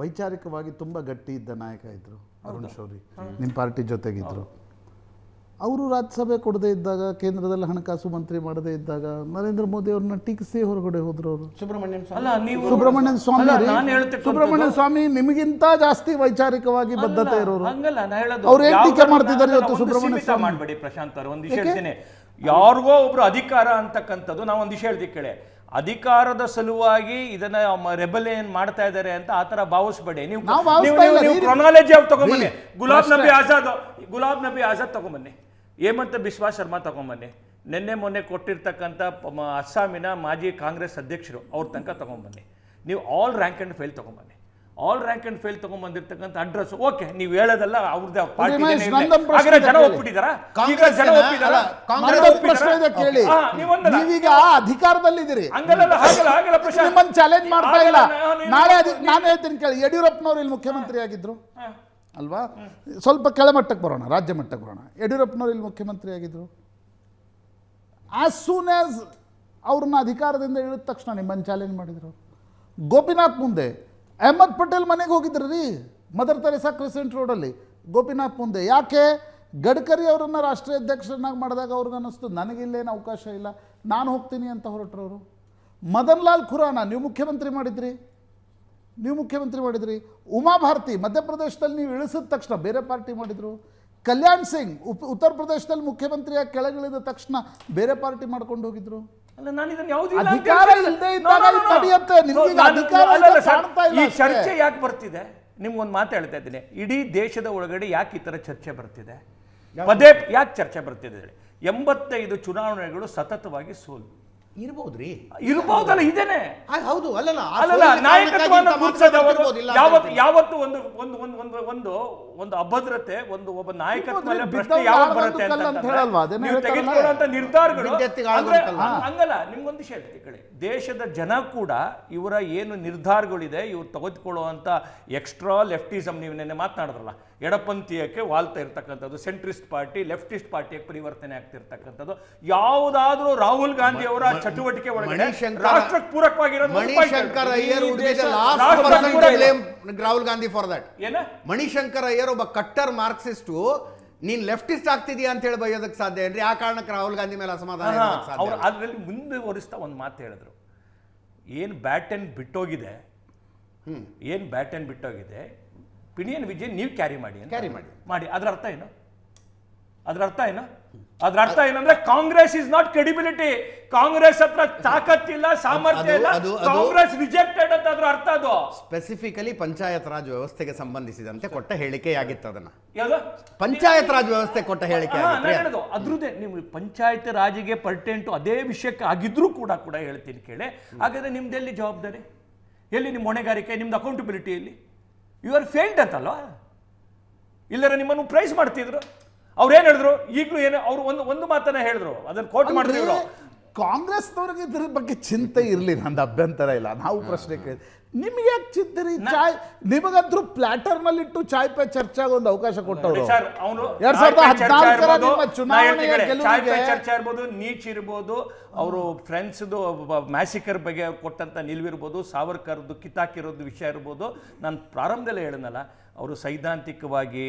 ವೈಚಾರಿಕವಾಗಿ ತುಂಬ ಗಟ್ಟಿ ಇದ್ದ ನಾಯಕ ಇದ್ರು ಅರುಣ್ ಶೌರಿ, ನಿಮ್ಮ ಪಾರ್ಟಿ ಜೊತೆಗಿದ್ರು. ಅವರು ರಾಜ್ಯಸಭೆ ಕೊಡದೇ ಇದ್ದಾಗ, ಕೇಂದ್ರದಲ್ಲಿ ಹಣಕಾಸು ಮಂತ್ರಿ ಮಾಡದೇ ಇದ್ದಾಗ ನರೇಂದ್ರ ಮೋದಿ ಅವ್ರನ್ನ ಟೀಕಿಸಿ ಹೊರಗಡೆ ಹೋದ್ರು ಅವರು. ಸುಬ್ರಹ್ಮಣ್ಯನ್ ಸ್ವಾಮಿ ನಿಮಗಿಂತ ಜಾಸ್ತಿ ವೈಚಾರಿಕವಾಗಿ ಬದ್ಧತೆ ಇರೋರು. ಅವ್ರು ಏನ್ ಟೀಕೆ ಮಾಡ್ತಿದ್ದಾರೆ ಇವತ್ತು ಸುಬ್ರಹ್ಮಣ್ಯ ಸ್ವಾಮಿ? ಮಾಡಬೇಡಿ ಪ್ರಶಾಂತ್ ಅವರು, ಒಂದು ವಿಷಯ ಹೇಳ್ತೀನಿ. ಯಾರಿಗೋ ಒಬ್ರು ಅಧಿಕಾರ ಅಂತಕ್ಕಂಥದ್ದು, ನಾವು ಒಂದು ವಿಷಯ ಹೇಳ್ತೀವಿ ಕೇಳಿ, ಅಧಿಕಾರದ ಸಲುವಾಗಿ ಇದನ್ನ ರೆಬೆಲಿಯನ್ ಮಾಡ್ತಾ ಇದ್ದಾರೆ ಅಂತ ಆತರ ಭಾವಿಸ್ಬೇಡಿ. ನೀವು ಕ್ರೊನಾಲಜಿ ತಗೊಂಬನ್ನಿ. ಗುಲಾಬ್ ನಬಿ ಆಜಾದ್ ತಗೊಂಬನ್ನಿ, ಹೇಮಂತ ಬಿಸ್ವಾ ಶರ್ಮಾ ತಗೊಂಬನ್ನಿ, ಮೊನ್ನೆ ಕೊಟ್ಟಿರ್ತಕ್ಕಂಥ ಅಸ್ಸಾಮಿನ ಮಾಜಿ ಕಾಂಗ್ರೆಸ್ ಅಧ್ಯಕ್ಷರು ಅವ್ರ ತನಕ ತಗೊಂಬನ್ನಿ. ನೀವು ಆಲ್ ರ್ಯಾಂಕ್ ಆ್ಯಂಡ್ ಫೇಲ್ ತೊಗೊಂಬನ್ನಿ. ಆಲ್ ರ್ಯಾಂಕ್ ಆ್ಯಂಡ್ ಫೇಲ್ ತೊಗೊಂಬಂದಿರ್ತಕ್ಕಂಥ ಅಡ್ರೆಸ್ ಓಕೆ, ನೀವು ಹೇಳೋದಲ್ಲ ಅವ್ರದ್ದು ಪಾರ್ಟಿ ಜನ ಒಪ್ಪಿಟ್ಟಿದ್ದಾರಾ? ಈಗ ಜನ ಒಪ್ಪಿದಾರ? ನೀವೀಗ ಅಧಿಕಾರದಲ್ಲಿದ್ದೀರಿ, ಹಂಗಲ್ಲ ಹಾಗಲ್ಲ ಪ್ರಶಾಂತ್, ನಿಮ್ಮನ್ನು ಚಾಲೆಂಜ್ ಮಾಡ್ತಾ ಇಲ್ಲ. ನಾಳೆ ನಾನು ಹೇಳ್ತೀನಿ ಕೇಳಿ, ಯಡಿಯೂರಪ್ಪನವರು ಇಲ್ಲಿ ಮುಖ್ಯಮಂತ್ರಿ ಆಗಿದ್ರು ಅಲ್ವಾ? ಸ್ವಲ್ಪ ಕೆಳಮಟ್ಟಕ್ಕೆ ಬರೋಣ, ರಾಜ್ಯ ಮಟ್ಟಕ್ಕೆ ಬರೋಣ. ಯಡಿಯೂರಪ್ಪನವರು ಇಲ್ಲಿ ಮುಖ್ಯಮಂತ್ರಿ ಆಗಿದ್ರು. ಆಸ್ ಸೂನ್ ಆಸ್ ಅವ್ರನ್ನ ಅಧಿಕಾರದಿಂದ ಇಳಿದ ತಕ್ಷಣ ನಿಮ್ಮನ್ನು ಚಾಲೆಂಜ್ ಮಾಡಿದರು. ಗೋಪಿನಾಥ್ ಮುಂದೆ ಅಹಮದ್ ಪಟೇಲ್ ಮನೆಗೆ ಹೋಗಿದ್ರು ರೀ, ಮದರ್ ತೆರೇಸಾ ಕ್ರೆಸೆಂಟ್ ರೋಡಲ್ಲಿ. ಗೋಪಿನಾಥ್ ಮುಂದೆ ಯಾಕೆ? ಗಡ್ಕರಿ ಅವರನ್ನು ರಾಷ್ಟ್ರೀಯ ಅಧ್ಯಕ್ಷರನ್ನಾಗಿ ಮಾಡಿದಾಗ ಅವ್ರಿಗೆ ಅನ್ನಿಸ್ತು ನನಗಿಲ್ಲೇನು ಅವಕಾಶ ಇಲ್ಲ, ನಾನು ಹೋಗ್ತೀನಿ ಅಂತ ಹೊರಟ್ರವರು. ಮದನ್ ಲಾಲ್ ಖುರಾನ ನೀವು ಮುಖ್ಯಮಂತ್ರಿ ಮಾಡಿದ್ರಿ. ಉಮಾ ಭಾರತಿ ಮಧ್ಯಪ್ರದೇಶದಲ್ಲಿ ನೀವು ಇಳಿಸಿದ ತಕ್ಷಣ ಬೇರೆ ಪಾರ್ಟಿ ಮಾಡಿದರು. ಕಲ್ಯಾಣ್ ಸಿಂಗ್ ಉತ್ತರ ಪ್ರದೇಶದಲ್ಲಿ ಮುಖ್ಯಮಂತ್ರಿಯಾಗಿ ಕೆಳಗಿಳಿದ ತಕ್ಷಣ ಬೇರೆ ಪಾರ್ಟಿ ಮಾಡ್ಕೊಂಡು ಹೋಗಿದ್ರು. ಅಲ್ಲ, ನಾನು ಇದನ್ನ ಯಾವುದೂ ಅಧಿಕಾರ ಇಲ್ಲದೆ ಇದ್ದಾಗ ಇದು ನಡೆಯುತ್ತೆ. ನಿಮ್ಗೆ ಅಧಿಕಾರ ಕಾಣ್ತಾ ಇಲ್ಲ ಈ ಅಷ್ಟೇ. ಚರ್ಚೆ ಯಾಕೆ ಬರ್ತಿದೆ? ನಿಮ್ಗೊಂದು ಮಾತು ಹೇಳ್ತಾ ಇದ್ದೀನಿ, ಇಡೀ ದೇಶದ ಒಳಗಡೆ ಯಾಕೆ ಈ ಥರ ಚರ್ಚೆ ಬರ್ತಿದೆ? ಪದೇ ಯಾಕೆ ಚರ್ಚೆ ಬರ್ತಿದೆ ಹೇಳಿ? 85 ಚುನಾವಣೆಗಳು ಸತತವಾಗಿ ಸೋಲು ಇರ್ಬೋದ್ರಿ, ಇರ್ಬಹುದಲ್ಲ, ಇದೇನೆ ಹೌದು. ಅಲ್ಲಲ್ಲ, ನಾಯಕತ್ವವನ್ನು ಯಾವತ್ತು ಒಂದು ಅಭದ್ರತೆ, ಒಬ್ಬ ನಾಯಕತ್ವ ಪ್ರಶ್ನೆ ಯಾವಾಗ ಬರುತ್ತೆ ಅಂತ ನೀವು ತೆಗೆದುಕೊಳ್ಳುವಂತ ನಿರ್ಧಾರಗಳು ಹಂಗಲ್ಲ. ನಿಮ್ಗೊಂದು ವಿಷಯ ಹೇಳ್ತೀನಿ ಕಡೆ, ದೇಶದ ಜನ ಕೂಡ ಇವರ ಏನು ನಿರ್ಧಾರಗಳಿದೆ ಇವ್ರು ತೆಗೆದುಕೊಳ್ಳುವಂತ ಎಕ್ಸ್ಟ್ರಾ ಲೆಫ್ಟಿಸಮ್, ನೀವು ನೆನ್ನೆ ಮಾತನಾಡಿದ್ರಲ್ಲ, ಎಡಪಂಥೀಯಕ್ಕೆ ವಾಲ್ತಾ ಇರ್ತಕ್ಕಂಥದ್ದು, ಸೆಂಟ್ರಿಸ್ಟ್ ಪಾರ್ಟಿ ಲೆಫ್ಟಿಸ್ಟ್ ಪಾರ್ಟಿಗೆ ಪರಿವರ್ತನೆ ಆಗ್ತಿರ್ತಕ್ಕಂಥದ್ದು, ಯಾವುದಾದ್ರೂ ರಾಹುಲ್ ಗಾಂಧಿ ಅವರ ಚಟುವಟಿಕೆ ಒಳಗಡೆ ರಾಷ್ಟ್ರಕ್ಕೆ ಪೂರಕವಾಗಿರೋದು. Mani Shankar Iyer Rahul Gandhi for that. ಮಣಿಶಂಕರ್ ಅಯ್ಯರ್ ಒಬ್ಬ ಕಟ್ಟರ್ ಮಾರ್ಕ್ಸಿಸ್ಟು, ನೀನ್ ಲೆಫ್ಟಿಸ್ಟ್ ಆಗ್ತಿದೀಯ ಅಂತ ಹೇಳಿ ಬೈಯೋದಕ್ಕೆ ಸಾಧ್ಯ ಏನ್ರಿ? ಆ ಕಾರಣಕ್ಕೆ ರಾಹುಲ್ ಗಾಂಧಿ ಮೇಲೆ ಅಸಮಾಧಾನ. ಅವ್ರು ಅದರಲ್ಲಿ ಮುಂದುವರಿಸ್ತಾ ಒಂದು ಮಾತು ಹೇಳಿದ್ರು, ಏನು ಬ್ಯಾಟ್ ಅಂಡ್ ಬಿಟ್ಟೋಗಿದೆ, ಪಿನಿಯನ್ ವಿಜಯ್ ನೀವು ಕ್ಯಾರಿ ಮಾಡಿ. ಅದರ ಅರ್ಥ ಏನಂದ್ರೆ Congress is not credibility. Congress ಹತ್ರ ತಾಕತ್ತಿಲ್ಲ, ಸಾಮರ್ಥ್ಯ ಇಲ್ಲ, ಕಾಂಗ್ರೆಸ್ ರಿಜೆಕ್ಟೆಡ್ ಅಂತ ಅದ್ರ ಅರ್ಥ. ಅದು ಸ್ಪೆಸಿಫಿಕಲಿ ಪಂಚಾಯತ್ ರಾಜ್ ವ್ಯವಸ್ಥೆಗೆ ಸಂಬಂಧಿಸಿದಂತೆ ಕೊಟ್ಟ ಹೇಳಿಕೆಯಾಗಿತ್ತು. ಅದನ್ನ ಯಾವ್ದು ಪಂಚಾಯತ್ ರಾಜ್ ವ್ಯವಸ್ಥೆ ಕೊಟ್ಟ ಹೇಳಿಕೆ ಅದ್ರದ್ದೇ. ನೀವು ಪಂಚಾಯತ್ ರಾಜಿಗೆ ಪರ್ಟೆಂಟು ಅದೇ ವಿಷಯಕ್ಕೆ ಆಗಿದ್ರೂ ಕೂಡ ಹೇಳ್ತೀನಿ ಕೇಳಿ. ಹಾಗಾದ್ರೆ ನಿಮ್ದೆಲ್ಲಿ ಜವಾಬ್ದಾರಿ, ಎಲ್ಲಿ ನಿಮ್ಮ ಹೊಣೆಗಾರಿಕೆ, ನಿಮ್ದು ಅಕೌಂಟಬಿಲಿಟಿ ಎಲ್ಲಿ? ಯು ಆರ್ ಫೇಲ್ಡ್ ಅಂತಲ್ವಾ? ಇಲ್ಲರ ನಿಮ್ಮನ್ನು ಪ್ರೈಸ್ ಮಾಡ್ತಿದ್ರು. ಅವ್ರೇನು ಹೇಳಿದ್ರು? ಈಗಲೂ ಏನು ಅವರು ಒಂದು ಮಾತನ್ನ ಹೇಳಿದ್ರು, ಅದನ್ನು ಕೋಟ್ ಮಾಡಿದ್ರು. ಕಾಂಗ್ರೆಸ್ನವ್ರಿಗೆ ಇದ್ರ ಬಗ್ಗೆ ಚಿಂತೆ ಇರಲಿ, ನಂದು ಅಭ್ಯಂತರ ಇಲ್ಲ. ನಾವು ಪ್ರಶ್ನೆ ಕೇಳಿ, ನಿಮ್ಗೆ ಯಾಕೆ ಚಿಂತೆ ರೀ? ಚಾಯ್ ನಿಮಗಂತೂ ಪ್ಲಾಟರ್ ನಲ್ಲಿಟ್ಟು ಚಾಯ್ ಪೇ ಚರ್ಚೆಗೆ ಒಂದು ಅವಕಾಶ ಕೊಟ್ಟವರು. 2014 ಚರ್ಚೆ ಇರ್ಬೋದು, ನೀಚ್ ಇರ್ಬೋದು, ಅವರು ಫ್ರೆಂಡ್ಸ್ದು ಮ್ಯಾಸಿಕರ್ ಬಗ್ಗೆ ಕೊಟ್ಟಂತ ನಿಲ್ವಿರ್ಬೋದು, ಸಾವರ್ಕರ್ದು ಕಿತ್ತಾಕಿರೋದು ವಿಷಯ ಇರ್ಬೋದು. ನಾನು ಪ್ರಾರಂಭದಲ್ಲೇ ಹೇಳಿದ್ನಲ್ಲ, ಅವರು ಸೈದ್ಧಾಂತಿಕವಾಗಿ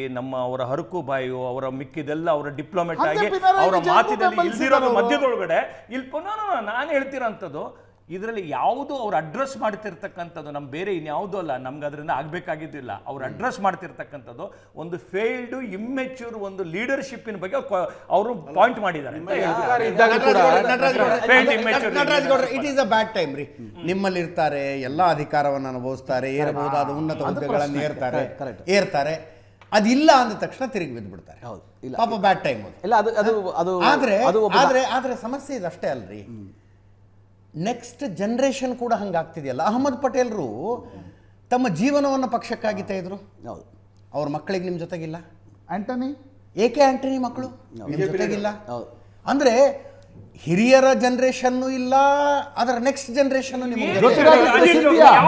ಅವರ ಹರಕು ಬಾಯು, ಅವರ ಮಿಕ್ಕಿದೆಲ್ಲ ಅವರ ಡಿಪ್ಲೊಮೆಟ್ ಆಗಿ ಅವರ ಮಾತಿನಲ್ಲಿ ಇಲ್ದಿರೋದು ಮಧ್ಯದೊಳಗಡೆ ನಾನು ಹೇಳ್ತಿರೋಂಥದ್ದು. ಇದರಲ್ಲಿ ಯಾವುದು ಅವ್ರು ಅಡ್ರೆಸ್ ಮಾಡ್ತಿರ್ತಕ್ಕಂಥದ್ದು ನಮ್ಮ ಬೇರೆ ಇನ್ಯಾವುದೂ ಅಲ್ಲ, ನಮ್ಗೆ ಅದರಿಂದ ಆಗಬೇಕಾಗಿದ್ದಿಲ್ಲ. ಅವ್ರು ಅಡ್ರೆಸ್ ಮಾಡ್ತಿರ್ತಕ್ಕಂಥದ್ದು ಒಂದು ಫೇಲ್ಡ್ ಇಮ್ಮೆಚ್ಯೂರ್ ಒಂದು ಲೀಡರ್ಶಿಪ್ಪಿನ ಬಗ್ಗೆ ಅವರು ಪಾಯಿಂಟ್ ಮಾಡಿದ್ದಾರೆ. It is a bad time ರೀ. ನಿಮ್ಮಲ್ಲಿ ಇರ್ತಾರೆ, ಎಲ್ಲ ಅಧಿಕಾರವನ್ನು ಅನುಭವಿಸ್ತಾರೆ, ಏರಬಹುದಾದ ಉನ್ನತ ಹುದ್ದೆಗಳನ್ನು ಏರ್ತಾರೆ. ಅದಿಲ್ಲ ಅಂದ ತಕ್ಷಣ ತಿರುಗಿ ಬಿದ್ದು ಬಿಡ್ತಾರೆ. ಪಾಪ ಬ್ಯಾಡ್ ಟೈಮ್ ಅದು. ಆದ್ರೆ ಸಮಸ್ಯೆ ಇದಷ್ಟೇ ಅಲ್ರಿ, ನೆಕ್ಸ್ಟ್ ಜನರೇಷನ್ ಕೂಡ ಹಂಗಾಗ್ತಿದೆಯಲ್ಲ. ಅಹಮದ್ ಪಟೇಲ್ರು ತಮ್ಮ ಜೀವನವನ್ನು ಪಕ್ಷಕ್ಕಾಗಿ ತೆಗೆದ್ರು. ಅವ್ರ ಮಕ್ಕಳಿಗೆ ನಿಮ್ಮ ಜೊತೆಗಿಲ್ಲ. ಆಂಟನಿ ಮಕ್ಕಳು ನಿಮ್ಮ ಜೊತೆಗಿಲ್ಲ. ಅಂದ್ರೆ ಹಿರಿಯರ ಜನರೇಷನ್ ಇಲ್ಲ, ಅದರ ನೆಕ್ಸ್ಟ್ ಜನರೇಷನ್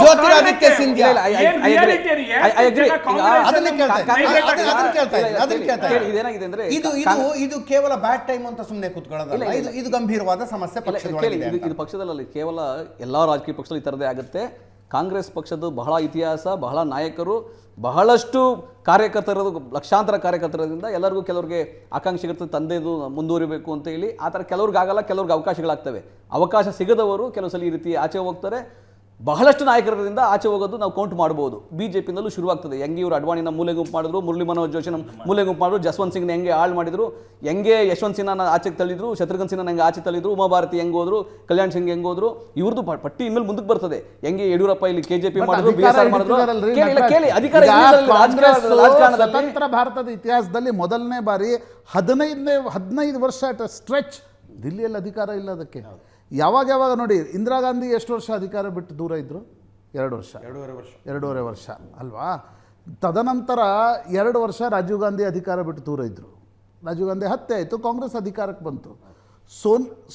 ಜ್ಯೋತಿರಾದಿತ್ಯ ಸಿಂಧ್ಯಾ. ಇದು ಕೇವಲ ಬ್ಯಾಡ್ ಟೈಮ್ ಅಂತ ಸುಮ್ಮನೆ ಕೂತ್ಕೊಳ್ಳೋದಲ್ಲ, ಇದು ಗಂಭೀರವಾದ ಸಮಸ್ಯೆ ಪಕ್ಷದಲ್ಲಿ. ಇದು ಪಕ್ಷದಲ್ಲಿ ಕೇವಲ ಎಲ್ಲಾ ರಾಜಕೀಯ ಪಕ್ಷದಲ್ಲಿ ಈ ತರದೇ ಆಗುತ್ತೆ. ಕಾಂಗ್ರೆಸ್ ಪಕ್ಷದ ಬಹಳ ಇತಿಹಾಸ, ಬಹಳ ನಾಯಕರು, ಬಹಳಷ್ಟು ಕಾರ್ಯಕರ್ತರದು, ಲಕ್ಷಾಂತರ ಕಾರ್ಯಕರ್ತರಿಂದ ಎಲ್ಲರಿಗೂ ಕೆಲವ್ರಿಗೆ ಆಕಾಂಕ್ಷೆಗಳಿರ್ತದೆ ತಂದೆದು ಮುಂದುವರಿಬೇಕು ಅಂತ ಹೇಳಿ. ಆ ಥರ ಕೆಲವ್ರಿಗೆ ಆಗಲ್ಲ, ಕೆಲವ್ರಿಗೆ ಅವಕಾಶಗಳಾಗ್ತವೆ. ಅವಕಾಶ ಸಿಗದವರು ಕೆಲವು ಸಲ ಈ ರೀತಿ ಆಚೆ ಹೋಗ್ತಾರೆ. ಬಹಳಷ್ಟು ನಾಯಕರಿಂದ ಆಚೆ ಹೋಗೋದು ನಾವು ಕೌಂಟ್ ಮಾಡ್ಬೋದು. ಬಿಜೆಪಿನಲ್ಲೂ ಶುರುವಾಗ್ತದೆ. ಹೆಂಗೆ ಇವರು ಅಡ್ವಾಣಿನ ಮೂಲೆ ಗುಂಪು ಮಾಡಿದ್ರು, ಮುರಳಿ ಮನೋಹರ್ ಜೋಶಿನ ಮೂಲೆ ಗುಂಪು ಮಾಡಿದ್ರು, ಜಸ್ವಂತ್ ಸಿಂಗ್ನ ಹೆಂಗೆ ಹಾಳು ಮಾಡಿದ್ರು, ಹೆಂಗೆ ಯಶವಂತ್ ಸಿನ್ಹಾನ ಆಚೆಗೆ ತಳ್ಳಿದ್ರು, ಶತ್ರುಘ್ನ ಸಿನ್ಹಾನ ಹೆಂಗೆ ಆಚೆ ತಳ್ಳಿದ್ರು, ಉಮಾ ಭಾರತಿ ಹೆಂಗೆ ಹೋದ್ರು, ಕಲ್ಯಾಣ್ ಸಿಂಗ್ ಹೆಂಗೆ ಹೋದ್ರು, ಇವ್ರದ್ದು ಪಟ್ಟಿ ಇನ್ಮೇಲೆ ಮುಂದಕ್ಕೆ ಬರ್ತದೆ. ಹೆಂಗೆ ಯಡಿಯೂರಪ್ಪ ಇಲ್ಲಿ ಕೆಜೆಪಿ ಮಾಡಿದ್ರು, ಬಿಎಸ್ಆರ್ ಮಾಡಿದ್ರು. ಕೇಳಿ ಅಧಿಕಾರ ಸ್ವತಂತ್ರ ಭಾರತದ ಇತಿಹಾಸದಲ್ಲಿ ಮೊದಲನೇ ಬಾರಿ 15 ವರ್ಷ ಅಟ್ ಸ್ಟ್ರೆಚ್ ದಿಲ್ಲಿಯಲ್ಲಿ ಅಧಿಕಾರ ಇಲ್ಲ. ಅದಕ್ಕೆ ಯಾವಾಗ ನೋಡಿ, ಇಂದಿರಾ ಗಾಂಧಿ ಎಷ್ಟು ವರ್ಷ ಅಧಿಕಾರ ಬಿಟ್ಟು ದೂರ ಇದ್ರು? ಎರಡೂವರೆ ವರ್ಷ ಅಲ್ವಾ. ತದನಂತರ 2 ವರ್ಷ ರಾಜೀವ್ ಗಾಂಧಿ ಅಧಿಕಾರ ಬಿಟ್ಟು ದೂರ ಇದ್ದರು. ರಾಜೀವ್ ಗಾಂಧಿ ಹತ್ಯೆ ಆಯಿತು, ಕಾಂಗ್ರೆಸ್ ಅಧಿಕಾರಕ್ಕೆ ಬಂತು.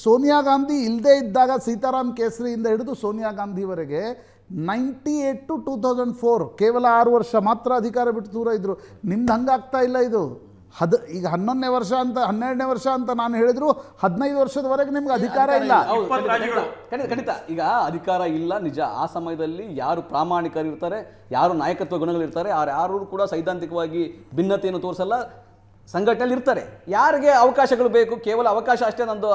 ಸೋನಿಯಾ ಗಾಂಧಿ ಇಲ್ಲದೇ ಇದ್ದಾಗ ಸೀತಾರಾಮ್ ಕೇಸರಿಯಿಂದ ಹಿಡಿದು ಸೋನಿಯಾ ಗಾಂಧಿವರೆಗೆ 98 to 2004 ಕೇವಲ 6 ವರ್ಷ ಮಾತ್ರ ಅಧಿಕಾರ ಬಿಟ್ಟು ದೂರ ಇದ್ದರು. ನಿಮ್ದು ಹಂಗಾಗ್ತಾ ಇಲ್ಲ. ಇದು ಈಗ 11ನೇ ವರ್ಷ ಅಂತ 12ನೇ ವರ್ಷ ಅಂತ ನಾನು ಹೇಳಿದ್ರು 15 ವರ್ಷದವರೆಗೆ ನಿಮ್ಗೆ ಅಧಿಕಾರ ಇಲ್ಲ. ಖಂಡಿತ ಈಗ ಅಧಿಕಾರ ಇಲ್ಲ ನಿಜ. ಆ ಸಮಯದಲ್ಲಿ ಯಾರು ಪ್ರಾಮಾಣಿಕರಿರ್ತಾರೆ, ಯಾರು ನಾಯಕತ್ವ ಗುಣಗಳಿರ್ತಾರೆ, ಯಾರು ಕೂಡ ಸೈದ್ಧಾಂತಿಕವಾಗಿ ಭಿನ್ನತೆಯನ್ನು ತೋರಿಸಲ್ಲ, ಸಂಘಟನೆಯಲ್ಲಿ ಇರ್ತಾರೆ. ಯಾರಿಗೆ ಅವಕಾಶಗಳು ಬೇಕು, ಕೇವಲ ಅವಕಾಶ ಅಷ್ಟೇ ನಂದು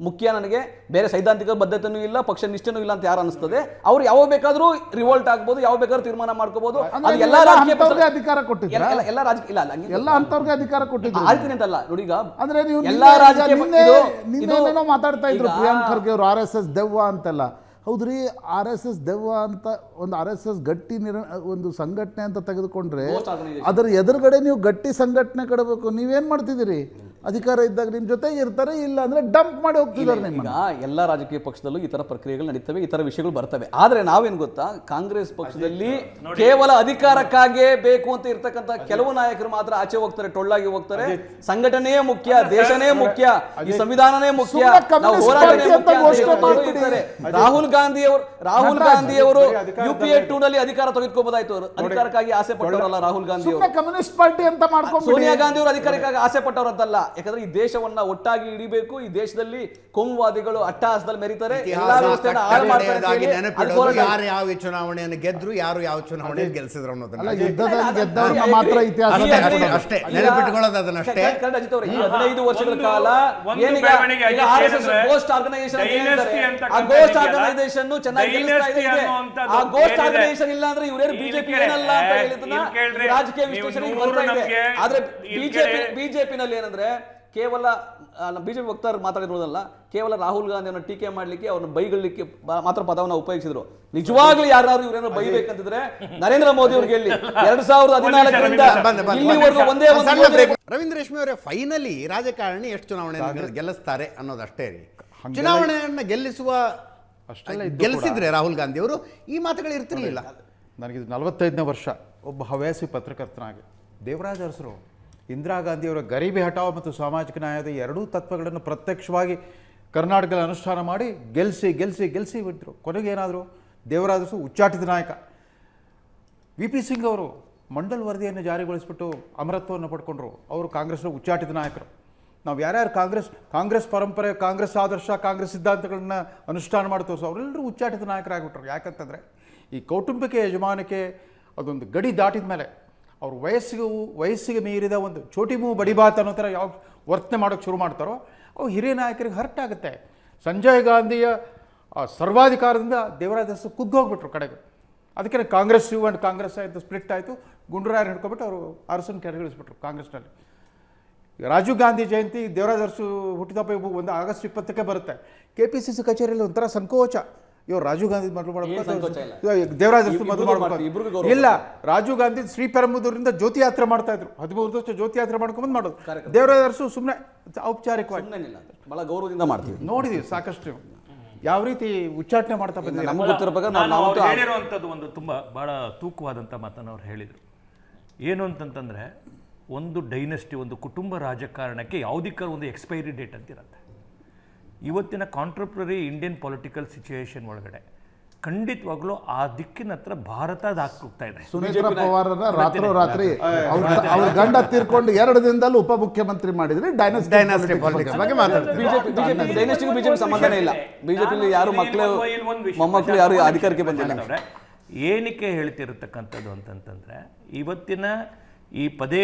ಮುಖ್ಯ, ನನಗೆ ಬೇರೆ ಸೈದ್ಧಾಂತಿಕ ಬದ್ಧತೆಯೂ ಇಲ್ಲ, ಪಕ್ಷ ನಿಷ್ಠೆನೂ ಇಲ್ಲ ಅಂತ ಯಾರು ಅನಿಸ್ತದೆ ಅವ್ರು ಯಾವಾಗ ಬೇಕಾದ್ರೂ ರಿವೋಲ್ಟ್ ಆಗ್ಬೋದು, ಯಾವ ಬೇಕಾದ್ರೂ ತೀರ್ಮಾನ ಮಾಡ್ಕೋಬಹುದು. ಅದು ಎಲ್ಲ ರಾಜಕೀಯ ಅಧಿಕಾರ ಕೊಟ್ಟಿದ್ರು, ಎಲ್ಲ ರಾಜಕೀಯ ಇಲ್ಲ ಎಲ್ಲ ಅಂತವ್ರಿಗೆ ಅಧಿಕಾರ ಕೊಟ್ಟಿದ್ರು. ಆಯ್ತೀನಿ ಅಂತಲ್ಲ ನೋಡಿ. ಈಗ ಅಂದ್ರೆ ನೀವು ಎಲ್ಲಾ ರಾಜಕೀಯ ಮಾತಾಡ್ತಾ ಇದ್ರು ಪ್ರಿಯಾಂಕ್ ಖರ್ಗೆ ಅವರು RSS ದೆವ್ವ ಅಂತೆಲ್ಲ. ಹೌದ್ರಿ, RSS ದೆವ್ವ ಅಂತ ಒಂದು RSS ಗಟ್ಟಿ ಒಂದು ಸಂಘಟನೆ ಅಂತ ತೆಗೆದುಕೊಂಡ್ರೆ ಅದರ ಎದುರುಗಡೆ ನೀವು ಗಟ್ಟಿ ಸಂಘಟನೆ ಕೊಡಬೇಕು. ನೀವೇನ್ ಮಾಡ್ತಿದ್ದೀರಿ? ಅಧಿಕಾರ ಇದ್ದಾಗ ನಿಮ್ಮ ಜೊತೆಗೆ ಇರ್ತಾರೆ, ಇಲ್ಲ ಅಂದ್ರೆ ಡಂಪ್ ಮಾಡಿ ಹೋಗ್ತಿದ್ದಾರೆ. ಈಗ ಎಲ್ಲ ರಾಜಕೀಯ ಪಕ್ಷದಲ್ಲೂ ಈ ತರ ಪ್ರಕ್ರಿಯೆಗಳು ನಡೀತವೆ, ಈ ತರ ವಿಷಯಗಳು ಬರ್ತವೆ. ಆದ್ರೆ ನಾವೇನ್ ಗೊತ್ತಾ, ಕಾಂಗ್ರೆಸ್ ಪಕ್ಷದಲ್ಲಿ ಕೇವಲ ಅಧಿಕಾರಕ್ಕಾಗೇ ಬೇಕು ಅಂತ ಇರ್ತಕ್ಕಂಥ ಕೆಲವು ನಾಯಕರು ಮಾತ್ರ ಆಚೆ ಹೋಗ್ತಾರೆ, ಟೊಳ್ಳಾಗಿ ಹೋಗ್ತಾರೆ. ಸಂಘಟನೆಯೇ ಮುಖ್ಯ, ದೇಶನೇ ಮುಖ್ಯ, ಈ ಸಂವಿಧಾನನೇ ಮುಖ್ಯ, ನಾವು ಹೋರಾಟನೇ ಮುಖ್ಯ. ರಾಹುಲ್ ಗಾಂಧಿ ಅವರು UPA 2 ನಲ್ಲಿ ಅಧಿಕಾರ ತೆಗೆದುಕೋಬಹುದಾಯ್ತು. ಅಧಿಕಾರಕ್ಕಾಗಿ ಆಸೆ ಪಟ್ಟವರಲ್ಲ ರಾಹುಲ್ ಗಾಂಧಿ ಅವರು. ಕಮ್ಯುನಿಸ್ಟ್ ಪಾರ್ಟಿ ಅಂತ ಮಾಡ್ಕೊಂಡು ಸೋನಿಯಾ ಗಾಂಧಿ ಅವರು ಅಧಿಕಾರಕ್ಕಾಗಿ ಆಸೆ ಪಟ್ಟವರದ್ದಲ್ಲ. ಯಾಕಂದ್ರೆ ಈ ದೇಶವನ್ನ ಒಟ್ಟಾಗಿ ಹಿಡಿಬೇಕು, ಈ ದೇಶದಲ್ಲಿ ಕೋಮುವಾದಿಗಳು ಅಟ್ಟಹಾಸದಲ್ಲಿ ಮೆರೀತಾರೆ, ಎಲ್ಲಾ ವ್ಯವಸ್ಥೆಯನ್ನು ಹಾಳು ಮಾಡ್ತಾರೆ. ಯಾರು ಯಾವ ಚುನಾವಣೆಯನ್ನು ಗೆದ್ರು, ಯಾರು ಯಾವ ಚುನಾವಣೆ ಗೆಲ್ಸಿದ್ರು ಅನ್ನೋದನ್ನ ಗೆದ್ದವ್ರನ್ನ ಮಾತ್ರ ಇತಿಹಾಸ ಅಷ್ಟೇ ನೆನಪಿಟ್ಕೊಳ್ಳೋದು, ಅದನ್ನ ಅಷ್ಟೇ. ಅಜಿತ್ ಅವರು ಈ 15 ವರ್ಷಗಳ ಕಾಲ ಗೋಸ್ಟ್ ಆರ್ಗನೈಸೇಷನ್ ಚೆನ್ನಾಗಿ ಆ ಗೋಸ್ಟ್ ಆರ್ಗನೈಸೇಷನ್ ಇಲ್ಲ ಅಂದ್ರೆ ಇವರೇನು ಬಿಜೆಪಿ ಏನಲ್ಲ ಅಂತ ಹೇಳಿದ್ನ ರಾಜಕೀಯ ವಿಶ್ಲೇಷಣೆ ಬರ್ತಾ ಇದೆ. ಆದ್ರೆ ಬಿಜೆಪಿನಲ್ಲಿ ಏನಂದ್ರೆ ಕೇವಲ ಬಿಜೆಪಿ ವಕ್ತಾರರು ಮಾತಾಡಿರೋದಲ್ಲ, ಕೇವಲ ರಾಹುಲ್ ಗಾಂಧಿಯನ್ನು ಟೀಕೆ ಮಾಡ್ಲಿಕ್ಕೆ, ಅವ್ರನ್ನ ಬೈಗಲಿಕ್ಕೆ ಮಾತ್ರ ಪದವನ್ನು ಉಪಯೋಗಿಸಿದ್ರು. ನಿಜವಾಗ್ಲೂ ಯಾರು ಇವರೇನೋ ಬೈಬೇಕಂತಿದ್ರೆ ನರೇಂದ್ರ ಮೋದಿ ಅವ್ರಿಗೆ ಹೇಳಿ 2014ರಿಂದ ಇಲ್ಲಿವರೆಗೂ ಒಂದೇ ಒಂದು. ರವೀಂದ್ರ ರೇಷ್ಮೆ ಅವರೇ, ಫೈನಲಿ ರಾಜಕಾರಣಿ ಎಷ್ಟು ಚುನಾವಣೆ ಗೆಲ್ಲಿಸ್ತಾರೆ ಅನ್ನೋದಷ್ಟೇ ರೀ. ಚುನಾವಣೆಯನ್ನ ಗೆಲ್ಲಿಸಿದ್ರೆ ರಾಹುಲ್ ಗಾಂಧಿ ಅವರು ಈ ಮಾತುಗಳು ಇರ್ತಿರ್ಲಿಲ್ಲ. ನನಗಿದು 45ನೇ ವರ್ಷ. ಒಬ್ಬ ಹವ್ಯಾಸಿ ಪತ್ರಕರ್ತನಾಗಿ ದೇವರಾಜ ಅರಸರು ಇಂದಿರಾ ಗಾಂಧಿಯವರ ಗರೀಬಿ ಹಠಾವ್ ಮತ್ತು ಸಾಮಾಜಿಕ ನ್ಯಾಯದ ಎರಡೂ ತತ್ವಗಳನ್ನು ಪ್ರತ್ಯಕ್ಷವಾಗಿ ಕರ್ನಾಟಕದಲ್ಲಿ ಅನುಷ್ಠಾನ ಮಾಡಿ ಗೆಲ್ಲಿಸಿ ಬಿಟ್ಟರು. ಕೊನೆಗೆ ಏನಾದರೂ ದೇವರಾಜ ಅರಸು ಉಚ್ಚಾಟಿತ ನಾಯಕ. VP ಸಿಂಗ್ ಅವರು ಮಂಡಲ್ ವರದಿಯನ್ನು ಜಾರಿಗೊಳಿಸಿಬಿಟ್ಟು ಅಮರತ್ವವನ್ನು ಪಡ್ಕೊಂಡ್ರು. ಅವರು ಕಾಂಗ್ರೆಸ್ನ ಉಚ್ಚಾಟಿತ ನಾಯಕರು. ನಾವು ಯಾರ್ಯಾರು ಕಾಂಗ್ರೆಸ್ ಪರಂಪರೆ, ಕಾಂಗ್ರೆಸ್ ಆದರ್ಶ, ಕಾಂಗ್ರೆಸ್ ಸಿದ್ಧಾಂತಗಳನ್ನ ಅನುಷ್ಠಾನ ಮಾಡಿ ತೋರಿಸೋ ಅವರೆಲ್ಲರೂ ಉಚ್ಚಾಟಿತ ನಾಯಕರಾಗ್ಬಿಟ್ರು. ಯಾಕಂತಂದರೆ ಈ ಕೌಟುಂಬಿಕ ಯಜಮಾನಿಕೆ ಅದೊಂದು ಗಡಿ ದಾಟಿದ ಮೇಲೆ ಅವ್ರ ವಯಸ್ಸಿಗೆ ಮೀರಿದ ಒಂದು ಚೋಟಿ ಮೂವು ಬಡಿಬಾತ್ ಅನ್ನೋ ಥರ ಯಾವ ವರ್ತನೆ ಮಾಡೋಕ್ಕೆ ಶುರು ಮಾಡ್ತಾರೋ ಅವು ಹಿರಿಯ ನಾಯಕರಿಗೆ ಹರ್ಟ್ ಆಗುತ್ತೆ. ಸಂಜಯ್ ಗಾಂಧಿಯ ಸರ್ವಾಧಿಕಾರದಿಂದ ದೇವರಾಜ ಅರಸು ಕುಗ್ಗೋಗ್ಬಿಟ್ರು ಕಡೆಗೆ. ಅದಕ್ಕೆ ಕಾಂಗ್ರೆಸ್ ಆ್ಯಂಡ್ ಕಾಂಗ್ರೆಸ್ ಆಯಿತು, ಸ್ಪ್ಲಿಟ್ ಆಯಿತು. ಗುಂಡೂರಾಯರು ಹಿಡ್ಕೊಬಿಟ್ಟು ಅವರು ಅರಸನ್ನು ಕೆಳಗಿಳಿಸ್ಬಿಟ್ರು ಕಾಂಗ್ರೆಸ್ನಲ್ಲಿ. ರಾಜೀವ್ ಗಾಂಧಿ ಜಯಂತಿ ದೇವರಾಜ ಅರಸು ಹುಟ್ಟಿದಬ್ಬ ಒಂದು ಆಗಸ್ಟ್ 20ಕ್ಕೆ ಬರುತ್ತೆ. KPCC ಕಚೇರಿಯಲ್ಲಿ ಒಂಥರ ಸಂಕೋಚ. ಇವ್ರು ರಾಜೀವ್ ಗಾಂಧಿ ಮದುವೆ ಮಾಡಬೇಕು, ದೇವರಾಜ ಅರಸು ಮದುವೆ ಮಾಡಬೇಕು ಇಲ್ಲ. ರಾಜೀವ್ ಗಾಂಧಿ ಶ್ರೀಪೆರಂಬದೂರಿಂದ ಜ್ಯೋತಿ ಯಾತ್ರೆ ಮಾಡ್ತಾ ಇದ್ರು. 13 ವರ್ಷ ಜ್ಯೋತಿ ಯಾತ್ರೆ ಮಾಡ್ಕೊಂಬಂದು ಮಾಡೋದು. ದೇವರಾಜ ಅರಸು ಸುಮ್ಮನೆ ಔಪಚಾರಿಕವಾಗಿ ಬಹಳ ಗೌರವದಿಂದ ಮಾಡ್ತೀವಿ. ನೋಡಿದೀವಿ ಸಾಕಷ್ಟು ಯಾವ ರೀತಿ ಉಚ್ಚಾಟನೆ ಮಾಡ್ತಾ ಬಂದಿದ್ದೀವಿ. ನಮಗೆ ಗೊತ್ತಿರೋ ಪ್ರಕಾರ ನಾವು ಹೇಳಿರುವಂಥದ್ದು ಒಂದು ತುಂಬ ಬಹಳ ತೂಕವಾದಂಥ ಮಾತನ್ನು ಅವ್ರು ಹೇಳಿದರು. ಏನು ಅಂತಂತಂದರೆ, ಒಂದು ಡೈನೆಸ್ಟಿ, ಒಂದು ಕುಟುಂಬ ರಾಜಕಾರಣಕ್ಕೆ ಯಾವುದಕ್ಕಾದ್ರೂ ಒಂದು ಎಕ್ಸ್ಪೈರಿ ಡೇಟ್ ಅಂತಿರುತ್ತೆ. ಇವತ್ತಿನ ಕಾಂಟ್ರಪ್ರರಿ ಇಂಡಿಯನ್ ಪೊಲಿಟಿಕಲ್ ಸಿಚುವೇಶನ್ ಒಳಗಡೆ ಖಂಡಿತವಾಗ್ಲೂ ಆ ದಿಕ್ಕಿನ ಹತ್ರ ಭಾರತ ಹೋಗ್ತಾ ಇದೆ. ಸುನೇತ್ರ ಪವಾರರ ರಾತ್ರಿ ಅವ್ರ ಗಂಡ ತೀರ್ಕೊಂಡು 2 ದಿನದಲ್ಲಿ ಉಪಮುಖ್ಯಮಂತ್ರಿ ಮಾಡಿದ್ರೆ ಡೈನಾಸ್ಟಿ ಪಾಲಿಟಿಕ್ಸ್ ಬಗ್ಗೆ ಮಾತಾಡ್ತಾರೆ. ಡೈನಾಸ್ಟಿಗೂ ಬಿಜೆಪಿ ಸಂಬಂಧನೇ ಇಲ್ಲ. ಬಿಜೆಪಿಲಿ ಯಾರು ಮೊಮ್ಮಕ್ಕಳು ಯಾರು ಅಧಿಕಾರಕ್ಕೆ ಬಂದಿಲ್ಲ. ಏನಕ್ಕೆ ಹೇಳ್ತಿರತಕ್ಕಂಥದ್ದು ಅಂತಂತಂದರೆ, ಇವತ್ತಿನ ಈ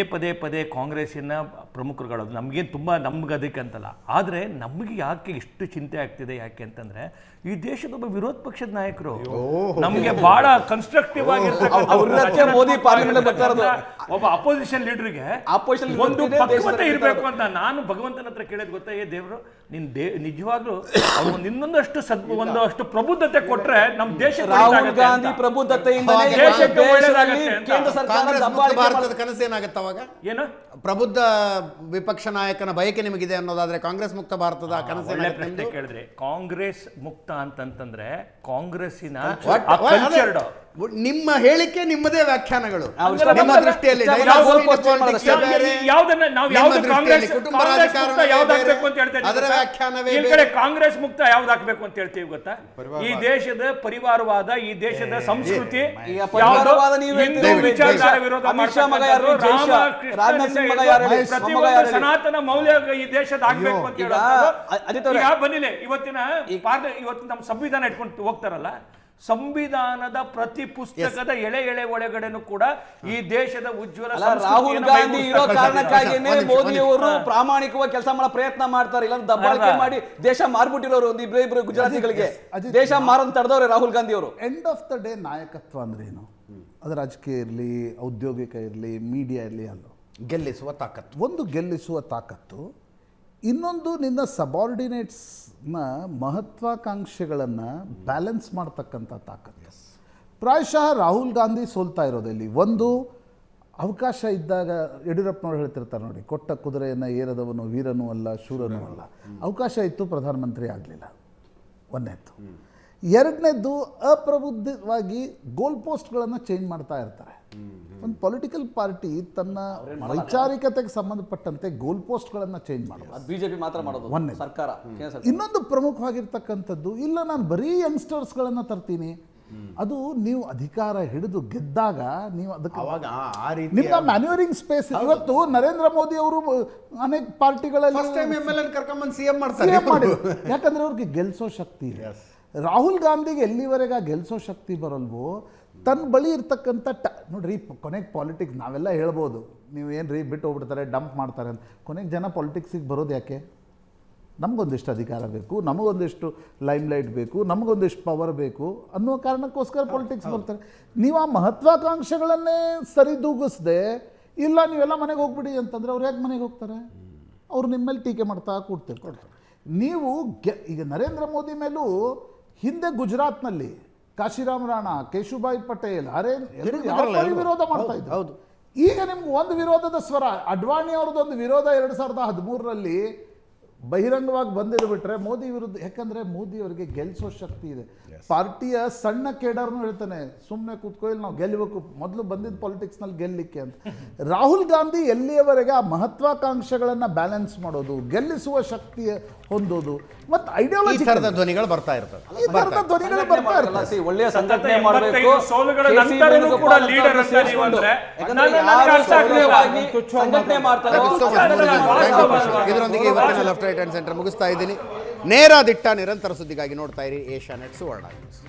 ಪದೇ ಕಾಂಗ್ರೆಸ್ಸಿನ ಪ್ರಮುಖರುಗಳು ನಮಗೇನು ತುಂಬ ನಮ್ಗೆ ಅದಕ್ಕೆ ಅಂತಲ್ಲ, ಆದರೆ ನಮಗೆ ಯಾಕೆ ಇಷ್ಟು ಚಿಂತೆ ಆಗ್ತಿದೆ ಯಾಕೆ ಅಂತಂದರೆ, ಈ ದೇಶದ ಒಬ್ಬ ವಿರೋಧ ಪಕ್ಷದ ನಾಯಕರು ನಮಗೆ ಬಹಳ ಕನ್ಸ್ಟ್ರಕ್ಟಿವ್ ಆಗಿರ್ತಾರೆ. ಮೋದಿ ಪಾರ್ಲಿಮೆಂಟ್ ಬರ್ತಾ ಇರೋದು ಒಬ್ಬ ಅಪೋಸಿಷನ್ ಲೀಡರ್ಗೆ ಒಂದು ಪಕ್ಷಪಾತ ಇರಬೇಕು ಅಂತ ನಾನು ಭಗವಂತನ ಹತ್ರ ಕೇಳೋದು ಗೊತ್ತಾ, ದೇವರು ನಿಜವಾಗ್ಲೂ ಅವ್ರು ಇನ್ನೊಂದಷ್ಟು ಒಂದಷ್ಟು ಪ್ರಬುದ್ಧತೆ ಕೊಟ್ರೆ ನಮ್ಮ ದೇಶ ರಾಹುಲ್ ಗಾಂಧಿ ಪ್ರಬುದ್ಧತೆಯಿಂದಲೇ ದೇಶಕ್ಕೆ ದೇಶದಲ್ಲಿ ಒಳ್ಳೆದಾಗತ್ತೆ ಅಂತ. ಕೇಂದ್ರ ಸರ್ಕಾರ ಕಾಂಗ್ರೆಸ್ ಮುಕ್ತ ದಬ್ಬಾಳಿಕೆ ಭಾರತದ ಕನಸೇನಾಗತ್ತೆ ಅವಾಗ? ಏನು ಪ್ರಬುದ್ಧ ವಿಪಕ್ಷ ನಾಯಕನ ಬಯಕೆ ನಿಮಗಿದೆ ಅನ್ನೋದಾದ್ರೆ ಕಾಂಗ್ರೆಸ್ ಮುಕ್ತ ಭಾರತದ ಒಳ್ಳೆ ಕನಸೇನಾಗತ್ತೆ ಪ್ರಶ್ನೆ ನಿಮ್ದು? ಕೇಳಿದ್ರೆ ಕಾಂಗ್ರೆಸ್ ಮುಕ್ತ ಅಂತಂತಂದ್ರೆ ಕಾಂಗ್ರೆಸ್ಸಿನ What- ಆ cultured ನಿಮ್ಮ ಹೇಳಿಕೆ ನಿಮ್ಮದೇ ವ್ಯಾಖ್ಯಾನಗಳು ಅಲ್ಲ, ನಿಮ್ಮ ನಮ್ಮ ದೃಷ್ಟಿಯಲ್ಲಿ ಯಾವ diversity goal post politics ಮಾಡೋದಷ್ಟೇ. ಬೇರೆ, ಯಾವ್ದನ್ನ ನಾವು ನಿಮ್ಮ ಯಾವ್ದು ದೃಷ್ಟಿಯಲ್ಲಿ ಕಾಂಗ್ರೆಸ್ ಕುಟುಂಬ ಕಾಂಗ್ರೆಸ್ ರಾಜಕಾರಣ ಮುಕ್ತ ಯಾವ್ದು ಬೇರೆ, ಹಾಕ್ಬೇಕು ಅಂತ ಹೇಳ್ತಾ ಅದರ ಇದ್ದೀವಿ ವ್ಯಾಖ್ಯಾನವೇ ಈ ಬೇರೆ. ಕಡೆ ಕಾಂಗ್ರೆಸ್ ಮುಕ್ತ ಯಾವ್ದು ಹಾಕ್ಬೇಕು ಅಂತ ಹೇಳ್ತೀವಿ ಗೊತ್ತಾ? ಈ ದೇಶದ ಪರಿವಾರವಾದ, ಈ ದೇಶದ ಸಂಸ್ಕೃತಿ ಈಗ ಪರಿವಾರವಾದ ನೀವು ಹಿಂದೂ ಹೇಳ್ತೀರಿ. ವಿಚಾರಧಾರೆ ವಿರೋಧ ಅಮಿತ್ ಶಾ ಮಗ ಯಾರು? ಮಾಡ್ತಕ್ಕಂಥದ್ದು, ಜೈ ಶಾ. ರಾಮ, ಕೃಷ್ಣನಿಂದ ರಾಜನಾಥ್ ಸಿಂಗ್ ಮಗ ಹಿಡಿದು ಯಾರು ಹೇಳಿ? ಪ್ರತಿಯೊಂದು ಮಗ ಯಾರು ಹೇಳಿ? ಸನಾತನ ಮೌಲ್ಯ ಈ ದೇಶದ ಆಗ್ಬೇಕು ಅಂತ ಈಗ ಹೇಳೋದು. ಅಜಿತ್ ಅವರೇ, ಈಗ ಬನ್ನಿಲೆ ಇವತ್ತಿನ ಇವತ್ತು ನಮ್ಮ ಸಂವಿಧಾನ ಇಟ್ಕೊಂಡು ಹೋಗ್ತಾರಲ್ಲ, ಸಂವಿಧಾನದ ಪ್ರತಿ ಪುಸ್ತಕದ ಎಳೆ ಒಳಗಡೆನೂ ಕೂಡ ಈ ದೇಶದ ಉಜ್ವಲ ಅಲ್ಲ, ರಾಹುಲ್ ಸಂಸ್ಕೃತಿಯನ್ನ ಗಾಂಧಿ ಇರೋ ಮೈಗೂಡಿಸ್ತಾ ಕಾರಣಕ್ಕಾಗಿನೇ ಒಂದ್ ನಿಮಿಷ, ಮೋದಿ ಅವರು ಹಾ. ಪ್ರಾಮಾಣಿಕವಾಗಿ ಕೆಲಸ ಮಾಡೋ ಪ್ರಯತ್ನ ಮಾಡ್ತಾರೆ. ಇಲ್ಲ ದಬ್ಬಾಳಿಕೆ ಅಲ್ಲ. ಮಾಡಿ ದೇಶ ಮಾರ್ಬಿಟ್ಟಿರೋರು ಒಂದು ಇಬ್ರು ಗುಜರಾತಿಗಳಿಗೆ ಅಜಿತ್, ದೇಶ ಮಾರನ್ ತಡೆದವ್ರೆ ರಾಹುಲ್ ಗಾಂಧಿ ಅವರು. ಎಂಡ್ ಆಫ್ ದ ಡೇ ನಾಯಕತ್ವ ಅಂದ್ರೆ ಏನು? ಅದು ರಾಜಕೀಯ ಇರಲಿ, ಔದ್ಯೋಗಿಕ ಇರಲಿ, ಮೀಡಿಯಾ ಇರಲಿ, ಅಲ್ಲೋ ಗೆಲ್ಲಿಸುವ ತಾಕತ್ತು. ಒಂದು ಗೆಲ್ಲಿಸುವ ತಾಕತ್ತು, ಇನ್ನೊಂದು ನಿನ್ನ ಸಬಾರ್ಡಿನೇಟ್ಸ್ನ ಮಹತ್ವಾಕಾಂಕ್ಷೆಗಳನ್ನು ಬ್ಯಾಲೆನ್ಸ್ ಮಾಡ್ತಕ್ಕಂಥ ತಾಕತ್ತು. ಪ್ರಾಯಶಃ ರಾಹುಲ್ ಗಾಂಧಿ ಸೋಲ್ತಾ ಇರೋದಲ್ಲಿ ಒಂದು ಅವಕಾಶ ಇದ್ದಾಗ ಯಡಿಯೂರಪ್ಪನವ್ರು ಹೇಳ್ತಿರ್ತಾರೆ ನೋಡಿ, ಕೊಟ್ಟ ಕುದುರೆಯನ್ನು ಏರದವನು ವೀರನೂ ಅಲ್ಲ ಶೂರನೂ ಅಲ್ಲ. ಅವಕಾಶ ಇತ್ತು, ಪ್ರಧಾನಮಂತ್ರಿ ಆಗಲಿಲ್ಲ. ಒಂದನೇದ್ದು. ಎರಡನೇದ್ದು, ಅಪ್ರಬುದ್ಧವಾಗಿ ಗೋಲ್ ಪೋಸ್ಟ್ಗಳನ್ನು ಚೇಂಜ್ ಮಾಡ್ತಾ ಇರ್ತಾರೆ. ಒಂದು ಪೊಲಿಟಿಕಲ್ ಪಾರ್ಟಿ ತನ್ನ ವೈಚಾರಿಕತೆಗೆ ಸಂಬಂಧಪಟ್ಟಂತೆ ಗೋಲ್ ಪೋಸ್ಟ್ಗಳನ್ನು ಚೇಂಜ್ ಮಾಡೋದು ಅದು ಬಿಜೆಪಿ ಮಾತ್ರ ಮಾಡೋದು, ಒಂದೇ. ಸರ್ಕಾರ ಕೇಂದ್ರ ಸರ್ಕಾರ. ಇನ್ನೊಂದು ಪ್ರಮುಖವಾಗಿರ್ತಕ್ಕಂಥದ್ದು, ಇಲ್ಲ ನಾನು ಬರೀ ಯಂಗ್ಸ್ಟರ್ಸ್ಗಳನ್ನು ತರ್ತೀನಿ, ಅದು ನೀವು ಅಧಿಕಾರ ಹಿಡಿದು ಗೆದ್ದಾಗ ನೀವು ಅದಕ್ಕೆ ಅವಾಗ ಆ ರೀತಿ ನಿಮ್ಮ ಮ್ಯಾನ್ಯೂರಿಂಗ್ ಸ್ಪೇಸ್. ಇವತ್ತು ನರೇಂದ್ರ ಮೋದಿ ಅವರು ಅನೇಕ ಪಾರ್ಟಿಗಳಲ್ಲಿ ಫಸ್ಟ್ ಟೈಮ್ MLA ಕರ್ಕೊಂಡ್ಬಂದು CM ಮಾಡ್ತಾರೆ. CM ಮಾಡಿದ್ರು. ಯಾಕಂದ್ರೆ ಅವ್ರಿಗೆ ಗೆಲ್ಸೋ ಶಕ್ತಿ ಇದೆ. ರಾಹುಲ್ ಗಾಂಧಿಗೆ ಎಲ್ಲಿವರೆಗೆ ಗೆಲ್ಸೋ ಶಕ್ತಿ ಬರಲ್ವೋ, ತನ್ನ ಬಳಿ ಇರ್ತಕ್ಕಂಥ ನೋಡ್ರಿ, ಕೊನೆಗೆ ಪಾಲಿಟಿಕ್ಸ್ ನಾವೆಲ್ಲ ಹೇಳ್ಬೋದು, ನೀವು ಏನು ರೀ ಬಿಟ್ಟು ಹೋಗ್ಬಿಡ್ತಾರೆ, ಡಂಪ್ ಮಾಡ್ತಾರೆ ಅಂತ. ಕೊನೆಗೆ ಜನ ಪಾಲಿಟಿಕ್ಸಿಗೆ ಬರೋದು ಯಾಕೆ? ನಮಗೊಂದಿಷ್ಟು ಅಧಿಕಾರ ಬೇಕು, ನಮಗೊಂದಿಷ್ಟು ಲೈಮ್ಲೈಟ್ ಬೇಕು, ನಮಗೊಂದಿಷ್ಟು ಪವರ್ ಬೇಕು ಅನ್ನೋ ಕಾರಣಕ್ಕೋಸ್ಕರ ಪಾಲಿಟಿಕ್ಸ್ ಬರ್ತಾರೆ. ನೀವು ಆ ಮಹತ್ವಾಕಾಂಕ್ಷೆಗಳನ್ನೇ ಸರಿದೂಗಿಸ್ದೆ, ಇಲ್ಲ ನೀವೆಲ್ಲ ಮನೆಗೆ ಹೋಗ್ಬಿಡಿ ಅಂತಂದರೆ ಅವ್ರು ಯಾಕೆ ಮನೆಗೆ ಹೋಗ್ತಾರೆ? ಅವ್ರು ನಿಮ್ಮ ಮೇಲೆ ಟೀಕೆ ಮಾಡ್ತಾ ಕೂಡ್ತಾರೆ. ನೀವು ಈಗ ನರೇಂದ್ರ ಮೋದಿ ಮೇಲೂ ಹಿಂದೆ ಗುಜರಾತ್ನಲ್ಲಿ ಕಾಶಿರಾಮ್ ರಾಣಾ, ಕೇಶುಭಾಯಿ ಪಟೇಲ್, ವಿರೋಧ ಮಾಡ್ತಾ ಇದ್ರು. ಹೌದು. ಈಗ ನಿಮ್ಗೆ ಒಂದು ವಿರೋಧದ ಸ್ವರ, ಅಡ್ವಾಣಿ ಅವ್ರದ್ದೊಂದು ವಿರೋಧ 2013ರಲ್ಲಿ ಬಹಿರಂಗವಾಗಿ ಬಂದಿದ್ದು ಬಿಟ್ರೆ ಮೋದಿ ವಿರುದ್ಧ. ಯಾಕಂದ್ರೆ ಮೋದಿ ಅವರಿಗೆ ಗೆಲ್ಸೋ ಶಕ್ತಿ ಇದೆ. ಪಾರ್ಟಿಯ ಸಣ್ಣ ಕೇಡರ್ನು ಹೇಳ್ತಾನೆ, ಸುಮ್ಮನೆ ಕೂತ್ಕೊಳ್ಳಿ, ನಾವು ಗೆಲ್ಲಬೇಕು, ಮೊದಲು ಬಂದಿದ್ದ ಪಾಲಿಟಿಕ್ಸ್ನಲ್ಲಿ ಗೆಲ್ಲಲಿಕ್ಕೆ ಅಂತ. ರಾಹುಲ್ ಗಾಂಧಿ ಎಲ್ಲಿಯವರೆಗೆ ಆ ಮಹತ್ವಾಕಾಂಕ್ಷೆಗಳನ್ನು ಬ್ಯಾಲೆನ್ಸ್ ಮಾಡೋದು, ಗೆಲ್ಲಿಸುವ ಶಕ್ತಿ ಹೊಂದೋದು ಮತ್ತು ಐಡಿಯಾಲಜಿ ಥರದ ಧ್ವನಿಗಳು ಬರ್ತಾ ಇರ್ತದೆ. ಈ ಥರದ ಧ್ವನಿಗಳು ಬರ್ತಾ ಇರ್ತದೆ. ಒಳ್ಳೆಯ ಸಂಘಟನೆ 85 ಮಾಡಬೇಕು. ಸೋಲುಗಳ ನಂತರನೂ ಕೂಡ ಲೀಡರ್ ಅಂತ ನೀವು ಅಂದ್ರೆ ಸಂಘಟನೆ ಮಾಡ್ತಾರೆ. ಇದರೊಂದಿಗೆ ಇವತ್ತಿನ ಲೆಫ್ಟ್ ರೈಟ್ ಅಂಡ್ ಸೆಂಟರ್ ಮುಗಿಸ್ತಾ ಇದ್ದೀನಿ. ನೇರ ದಿಟ್ಟ ನಿರಂತರ ಸುದ್ದಿಗಾಗಿ ನೋಡ್ತಾ ಇರಿ ಏಷ್ಯಾನೆಟ್ ಸುವರ್ಣ ನ್ಯೂಸ್.